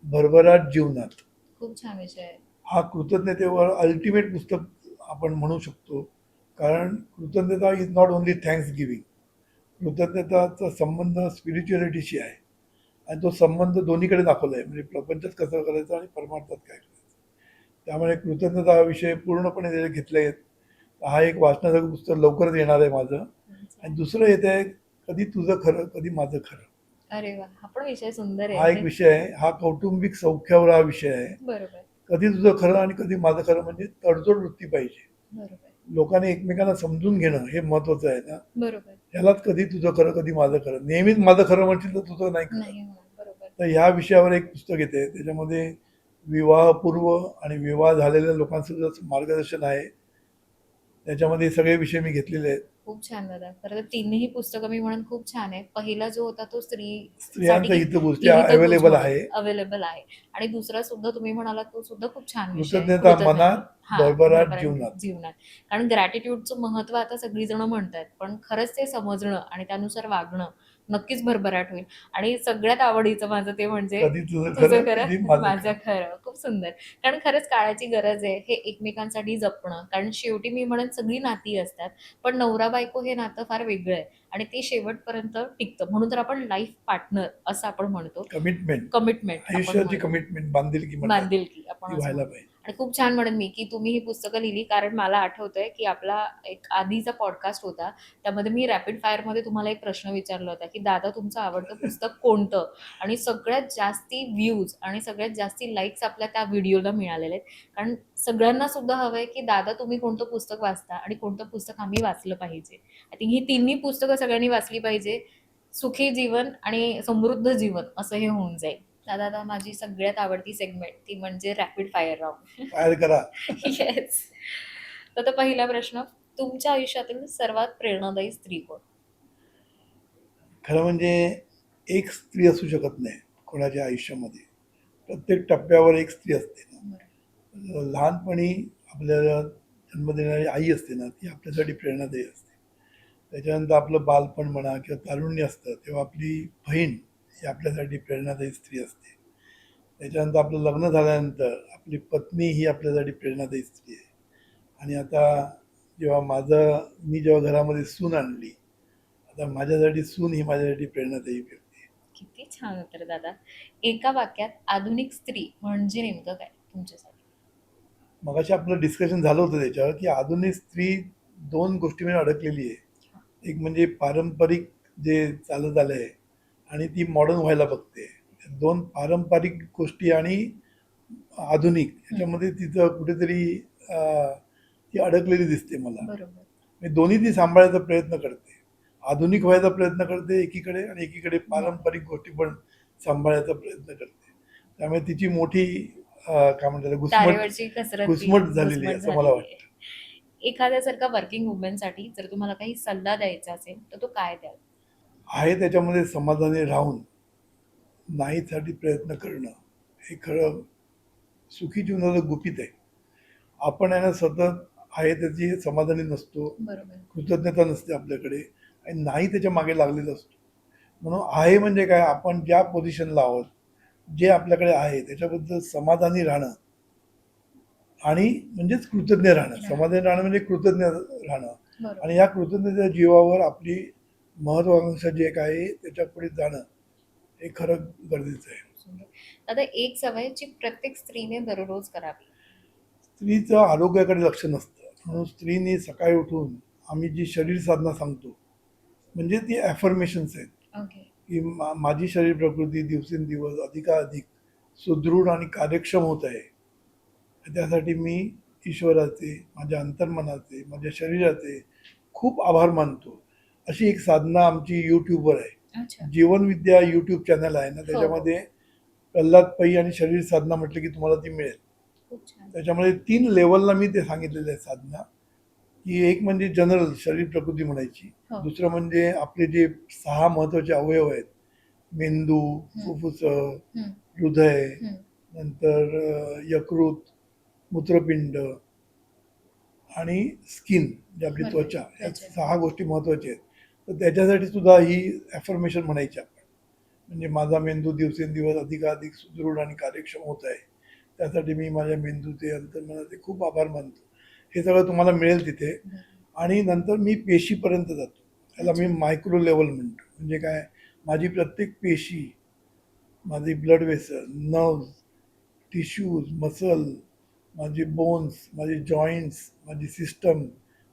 भरभराट जीवनात. खूप छान विषय आहे. हा कृतज्ञतेवर अल्टिमेट पुस्तक आपण म्हणू शकतो. कारण कृतज्ञता is not only thanksgiving. कृतज्ञताचा संबंध स्पिरिच्युअलिटीशी आहे आणि तो संबंध दोन्हीकडे दाखवला आहे. म्हणजे प्रपंचात कसं करायचं आणि परमार्थात काय करायचं. त्यामुळे कृतज्ञता हा विषय पूर्णपणे त्याच्यात घेतले आहेत. हा एक वाचनाचं पुस्तक लवकरच येणार आहे माझं. आणि दुसरं येत आहे, कधी तुझं खरं कधी माझं खरं. अरे वा, हा पण विषय सुंदर हा एक आहे. विषय आहे. हा कौटुंबिक सौख्यावर हा विषय आहे. बरोबर. कधी तुझं खरं आणि कधी माझं खरं, म्हणजे तडजोड वृत्ती पाहिजे. बरोबर. लोकांनी एकमेकांना समजून घेणं हे महत्वाचं आहे ना. बरोबर. ह्यालाच कधी तुझं खरं कधी माझं खरं, नेहमीच माझं खरं म्हणशील तर तुझं नाही खरं. नाही होणार. बरोबर. तर ह्या विषयावर एक पुस्तक येते. त्याच्यामध्ये विवाहपूर्व आणि विवाह झालेल्या लोकांचं मार्गदर्शन आहे. त्याच्यामध्ये सगळे विषय मी घेतलेले आहेत. खूप छान दादा. खरं तर तिन्ही पुस्तकं मी म्हणून खूप छान आहे. पहिला जो होता तो स्त्रियांचं स्त्रीसाठी हितगुज अवेलेबल आहे. अवेलेबल आहे. आणि दुसरा सुद्धा तुम्ही म्हणालात तो सुद्धा खूप छान विषय आहे. कृतज्ञता मनात, हा, भरभराट भरभराट जीवनात. जीवनात. कारण ग्रॅटिट्यूडचं महत्व आता सगळीजण म्हणतात, पण खरंच ते समजणं आणि त्यानुसार वागणं नक्कीच भरभराट होईल. आणि सगळ्यात आवडीचं माझं ते म्हणजे कधी तुझं तुझं खरं खरं कधी माझं माझं खरं. खरं. खूप सुंदर. कारण खरंच काळाची गरज आहे हे एकमेकांसाठी जपणं. कारण शेवटी मी म्हणेन सगळी नाती असतात, पण नवरा बायको हे नातं फार वेगळं आहे आणि ते शेवटपर्यंत टिकतं. म्हणून तर आपण लाईफ पार्टनर असं आपण म्हणतो. कमिटमेंट, कमिटमेंट आपण आयुष्याची म्हणतो. कमिटमेंट, बांधिलकी म्हणतात बांधिलकी आपण ती असं व्हायला म्हणतो. पाहिजे. आणि खूप छान म्हणेन मी की तुम्ही ही पुस्तकं लिहिली, कारण मला आठवतंय की आपला एक आधीचा पॉडकास्ट होता, त्यामध्ये मी रॅपिड फायरमध्ये तुम्हाला एक प्रश्न विचारला होता की दादा तुमचं आवडतं पुस्तक कोणतं? आणि सगळ्यात जास्ती व्ह्यूज आणि सगळ्यात जास्ती लाईक्स आपल्या त्या व्हिडिओला मिळालेले आहेत. कारण सगळ्यांना सुद्धा हवंय की दादा तुम्ही कोणतं पुस्तक वाचता आणि कोणतं पुस्तक आम्ही वाचलं पाहिजे. आय थिंक ही तिन्ही पुस्तकं सगळ्यांनी वाचली पाहिजे. सुखी जीवन आणि समृद्ध जीवन असं हे होऊन जाईल. दादा आता माझी सगळ्यात आवडती सेगमेंट ती म्हणजे रॅपिड फायर राऊंड. फायर करा. येस. तर आता पहिला प्रश्न, तुमच्या आयुष्यातील सर्वात प्रेरणादायी स्त्री कोण? खरं म्हणजे एक स्त्री असू शकत नाही कोणाच्या आयुष्यामध्ये. प्रत्येक टप्प्यावर एक स्त्री असते ना. लहानपणी आपल्याला जन्म देणारी आई असते ना, ती आपल्यासाठी प्रेरणादायी असते. त्याच्यानंतर आपलं बालपण म्हणा किंवा तारुण्य असतं तेव्हा आपली बहीण ही आपल्यासाठी प्रेरणादायी स्त्री असते. त्याच्यानंतर आपलं लग्न झाल्यानंतर आपली पत्नी ही आपल्यासाठी प्रेरणादायी स्त्री आहे. आणि आता मी जेव्हा घरामध्ये सून आणली, आता माझ्यासाठी सून ही माझ्यासाठी प्रेरणादायी व्यक्ती आहे. किती छान उत्तर दादा. एका वाक्यात आधुनिक स्त्री म्हणजे नेमकं काय तुमच्यासाठी? मगाशी आपलं डिस्कशन झालं होतं त्याच्यावर, की आधुनिक स्त्री 2 गोष्टींमध्ये अडकलेली आहे. एक म्हणजे पारंपरिक जे चालत आलं आहे आणि ती मॉडर्न व्हायला बघते. 2 पारंपरिक गोष्टी आणि आधुनिक याच्यामध्ये तिचं कुठेतरी ती अडकलेली दिसते मला. बरोबर. म्हणजे दोन्ही ती सांभाळायचा प्रयत्न करते. आधुनिक व्हायचा प्रयत्न करते एकीकडे आणि एकीकडे पारंपरिक गोष्टी पण सांभाळायचा प्रयत्न करते. त्यामुळे तिची मोठी काय म्हणतात तारेवरची कसरत घुसमट झालेली आहे असं मला वाटतं. एखाद्यासारखा वर्किंग वुमनसाठी जर तुम्हाला काही सल्ला द्यायचा असेल तर तो काय द्याल? आहे त्याच्यामध्ये समाधानी राहून नाहीसाठी प्रयत्न करणं हे खरं सुखी जीवनाचं गुपित आहे. आपण आहे ना सतत आहे त्याची समाधानी नसतो, बरोबर. कृतज्ञता नसते आपल्याकडे आणि नाही त्याच्या मागे लागलेला असतो. म्हणून आहे म्हणजे काय, आपण ज्या पोझिशनला आहोत, जे आपल्याकडे आहे त्याच्याबद्दल समाधानी राहणं आणि म्हणजेच कृतज्ञ राहणं. समाधानी राहणं म्हणजे कृतज्ञ राहणं. बरोबर. आणि या कृतज्ञतेच्या जीवावर आपली महत्वाकांक्षा जे काय आहे त्याच्या पुढे जाणं हे खरं गरजेचं आहे. आता एक सवय जी प्रत्येक स्त्रीने दररोज करावी. स्त्रीचं आरोग्याकडे लक्ष नसतं, म्हणून स्त्रीने सकाळी उठून आम्ही जी शरीर साधना सांगतो म्हणजे ती ॲफर्मेशन्स आहेत, ओके. की माझी शरीर प्रकृती दिवसेंदिवस अधिकाधिक सुदृढ आणि कार्यक्षम होत आहे. त्यासाठी मी ईश्वराचे, माझ्या अंतर्मनाचे, माझ्या शरीराचे खूप आभार मानतो. अशी एक साधना आमची यूट्यूबवर आहे. अच्छा. जीवनविद्या यूट्यूब चॅनल आहे ना, हो. त्याच्यामध्ये प्रल्हाद पै आणि शरीर साधना म्हटलं की तुम्हाला ती मिळेल. खूप छान. त्याच्यामध्ये 3 लेवलला मी ते सांगितलेलं आहे साधना, की एक म्हणजे जनरल शरीर प्रकृती म्हणायची. हो. दुसरं म्हणजे आपले जे 6 महत्वाचे अवयव आहेत, मेंदू, फुफ्फुसं, हृदय, नंतर यकृत, मूत्रपिंड आणि स्किन जी आपली बरोबर. त्वचा, या त्वचा. 6 गोष्टी महत्त्वाच्या आहेत. तर त्याच्यासाठी सुद्धा ही ॲफर्मेशन म्हणायची आपण. म्हणजे माझा मेंदू दिवसेंदिवस अधिकाधिक सुदृढ आणि कार्यक्षम होत आहे. त्यासाठी मी माझ्या मेंदूचे, अंतर्मनाचे खूप आभार मानतो. हे सगळं तुम्हाला मिळेल तिथे. बरं. आणि नंतर मी पेशीपर्यंत जातो. त्याला मी अच्छा. मायक्रो लेवल म्हणतो. म्हणजे काय, माझी प्रत्येक पेशी, माझी ब्लड वेसल, नर्व्हज, टिश्यूज, मसल, माझी बोन्स, माझे जॉईंट्स, माझी सिस्टम,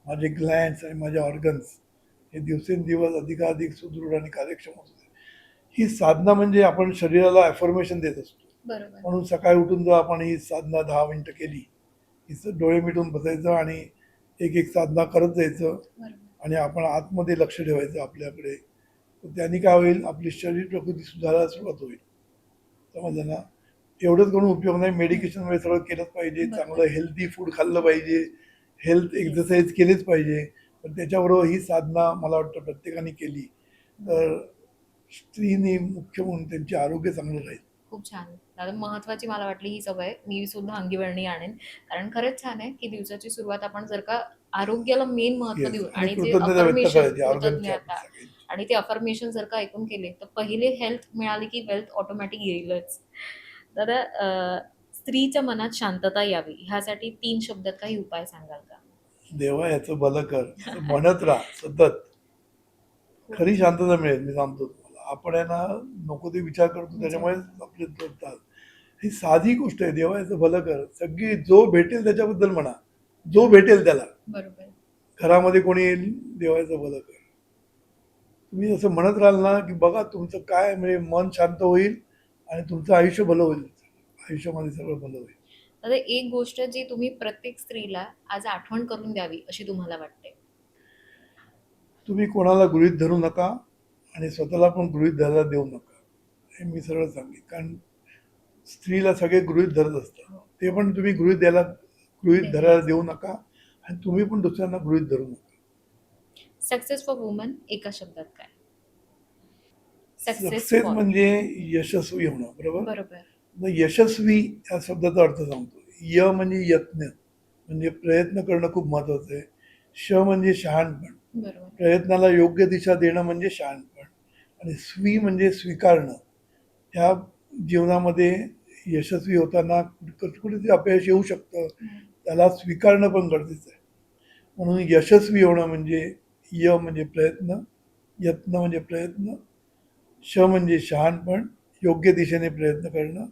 माझे ग्लँड्स आणि माझे ऑर्गन्स हे दिवसेंदिवस अधिकाधिक सुदृढ आणि कार्यक्षम होत आहे. ही साधना म्हणजे आपण शरीराला ॲफर्मेशन देत असतो. बरोबर. म्हणून सकाळी उठून जर आपण ही साधना 10 मिनिटं केली, हिचं डोळे मिटून बसायचं आणि एक एक साधना करत जायचं बरोबर. आणि आपण आतमध्ये लक्ष ठेवायचं आपल्याकडे. तर त्यांनी काय होईल, आपली शरीर प्रकृती सुधारायला सुरुवात होईल. समजलं ना? एवढंच करून उपयोग नाही. मेडिकेशनमध्ये सगळं केलंच पाहिजे. बरोबर. चांगलं हेल्दी फूड खाल्लं पाहिजे. हेल्थ एक्सरसाइज केलीच पाहिजे. पण त्याच्याबरोबर ही साधना मला वाटतं प्रत्येकाने केली तर स्त्रीने मुख्य म्हणून त्यांचे आरोग्य चांगलं राहील. खूप छान. दादा, महत्वाची मला वाटली ही सवय. मी सुद्धा अंगीवळणी आणेन. कारण खरंच छान आहे, की दिवसाची सुरुवात आपण जर का आरोग्याला मेन महत्त्व येस, देऊन आणि आणि जे कृतज्ञता व्यक्त अफर्मेशन, करायची ऑर्गनची आपली कृतज्ञता सगळ्यांची. आणि ते अफर्मेशन जर का ऐकून केले, तर पहिले हेल्थ मिळाली की वेल्थ ऑटोमॅटिक येईलच. दादा, स्त्रीच्या मनात शांतता यावी ह्यासाठी 3 शब्दात काही उपाय सांगाल का? देवा याचं भलं कर असं म्हणत राहा सतत. खरी शांतता मिळेल. मी सांगतो तुम्हाला, आपण आहे ना नको ते विचार करतो त्याच्यामुळे आपले तोडतात. ही साधी गोष्ट आहे, देवा याचं भलं कर. सगळी जो भेटेल त्याच्याबद्दल म्हणा, जो भेटेल त्याला. बरोबर. घरामध्ये कोणी येईल, देवाचं भलं कर. तुम्ही असं म्हणत राहाल ना की बघा तुमचं काय म्हणजे मन शांत होईल आणि तुमचं आयुष्य भलं होईल. आयुष्यामध्ये सगळं भलं होईल. दादा, एक गोष्ट जी तुम्ही प्रत्येक स्त्रीला आज आठवण करून द्यावी अशी तुम्हाला वाटते? तुम्ही कोणाला गृहीत धरू नका आणि स्वतःला पण गृहीत धरायला देऊ नका. हे मी सरळ सांगेन. कारण स्त्रीला सगळे गृहीत धरत असतात. ते पण तुम्ही गृहीत धरायला देऊ नका आणि तुम्ही पण दुसऱ्यांना गृहीत धरू नका. सक्सेस फॉर वुमन एका शब्दात काय? Success for. म्हणजे यशस्वी होणं, बरोबर? बरोबर. मग यशस्वी या शब्दाचा अर्थ सांगतो. य म्हणजे यत्न, म्हणजे प्रयत्न करणं खूप महत्वाचं आहे. श म्हणजे शहाणपण, बरोबर. प्रयत्नाला योग्य दिशा देणं म्हणजे शहाणपण. आणि स्वी म्हणजे स्वीकारणं. ह्या जीवनामध्ये यशस्वी होताना कुठेतरी अपयश येऊ शकतं, त्याला स्वीकारणं पण गरजेचं आहे. म्हणून यशस्वी होणं म्हणजे य म्हणजे प्रयत्न, यत्न म्हणजे प्रयत्न, श म्हणजे शहाणपण, योग्य दिशेने प्रयत्न करणं,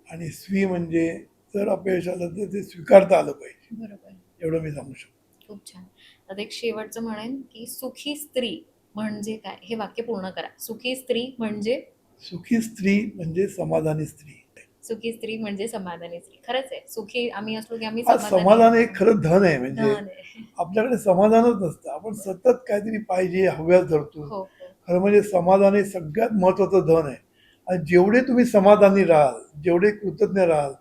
आणि स्वी म्हणजे जर अपयश आलं तर ते स्वीकारता आलं पाहिजे. बरोबर. एवढं मी सांगू शकतो. खूप छान. आता एक शेवटचं म्हणेन, की सुखी स्त्री म्हणजे काय? हे वाक्य पूर्ण करा. सुखी स्त्री म्हणजे? सुखी स्त्री म्हणजे समाधानी स्त्री. सुखी स्त्री म्हणजे समाधानी स्त्री. खरंच आहे. सुखी आम्ही असलो की आम्ही आज समाधान समाधानी एक खरं धन आहे. म्हणजे धन आहे. आपल्याकडे समाधानच नसतं. आपण सतत काहीतरी पाहिजे हव्यास धरतो. हो, हो. खरं म्हणजे समाधान हे सगळ्यात महत्वाचं धन आहे. आणि जेवढे तुम्ही समाधानी राहाल, जेवढे कृतज्ञ राहाल,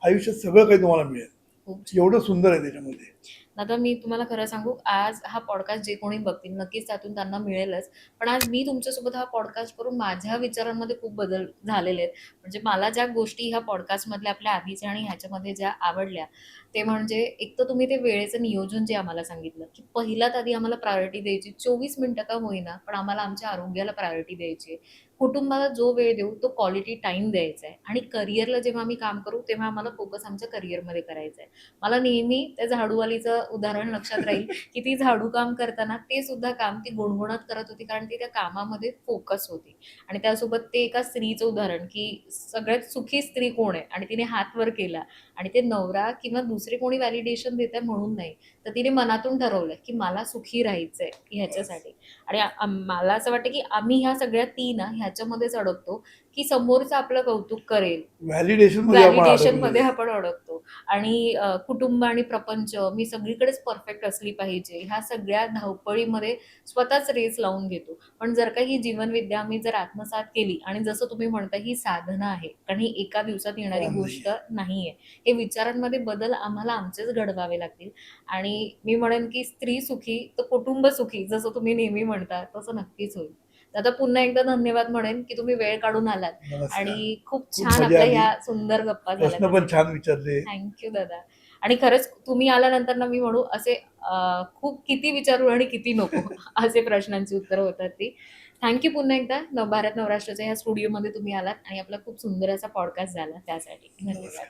आयुष्यात सगळं काही तुम्हाला मिळेल. खूप छान. एवढं सुंदर आहे त्याच्यामध्ये. दादा, मी तुम्हाला खरं सांगू, आज हा पॉडकास्ट जे कोणी बघतील नक्कीच त्यातून त्यांना मिळेलच. पण आज मी तुमच्यासोबत हा पॉडकास्ट करून माझ्या विचारांमध्ये खूप बदल झालेले आहेत. म्हणजे मला ज्या गोष्टी ह्या पॉडकास्टमधल्या आपल्या आधीच्या आणि ह्याच्यामध्ये ज्या आवडल्या, ते म्हणजे एक तर तुम्ही ते वेळेचं नियोजन जे आम्हाला सांगितलं, की पहिल्यात आधी आम्हाला प्रायोरिटी द्यायची. 24 मिनिटं का होईना, पण आम्हाला आमच्या आरोग्याला प्रायोरिटी द्यायची आहे. कुटुंबाला जो वेळ देऊ तो क्वालिटी टाईम द्यायचा आहे. आणि करिअरला जेव्हा आम्ही काम करू तेव्हा आम्हाला फोकस आमच्या करिअरमध्ये करायचा आहे. मला नेहमी त्या झाडूवालीचं उदाहरण लक्षात राहील, की ती झाडू काम करताना ते सुद्धा काम ती गुणगुणत करत होती, कारण ती त्या कामामध्ये फोकस होती. आणि त्यासोबत ते एका स्त्रीचं उदाहरण, की सगळ्यात सुखी स्त्री कोण आहे आणि तिने हात वर केला आणि ते नवरा किंवा दुसरे कोणी व्हॅलिडेशन देत आहे म्हणून नाही, तर तिने मनातून ठरवलं की मला सुखी राहायचंय ह्याच्यासाठी. आणि मला असं वाटतं की आम्ही ह्या सगळ्या तीन ह्याच्यामध्येच अडकतो, की समोरचं आपलं कौतुक करेल, व्हॅलिडेशन मध्ये आपण व्हॅलिडेशन मध्ये अडकलेलो. आपण अडकतो. आणि कुटुंब आणि प्रपंच, मी सगळीकडेच परफेक्ट असली पाहिजे ह्या सगळ्या धावपळीमध्ये स्वतःच रेस लावून घेतो. पण जर का ही जीवनविद्या आम्ही जर आत्मसात केली, आणि जसं तुम्ही म्हणता ही साधना आहे, कारण ही एका दिवसात येणारी गोष्ट नाहीये. हे विचारांमध्ये बदल आम्हाला आमचेच घडवावे लागतील. आणि मी म्हणेन की स्त्री सुखी तर कुटुंब सुखी, जसं तुम्ही नेहमी म्हणता तसं नक्कीच होईल. दादा, पुन्हा एकदा धन्यवाद म्हणेन की तुम्ही वेळ काढून आलात नमस्कार. आणि खूप खूप छान मजा आपल्या आली. ह्या सुंदर गप्पा झाल्या. प्रश्न पण छान विचारले. थँक्यू दादा. आणि खरंच तुम्ही आल्यानंतर ना मी म्हणू असे खूप किती विचारू आणि किती नको असे प्रश्नांची उत्तरं होतात ती. थँक्यू पुन्हा एकदा भारत नवराष्ट्राच्या ह्या स्टुडिओमध्ये तुम्ही आलात आणि आपला खूप सुंदर असा पॉडकास्ट झाला त्यासाठी धन्यवाद.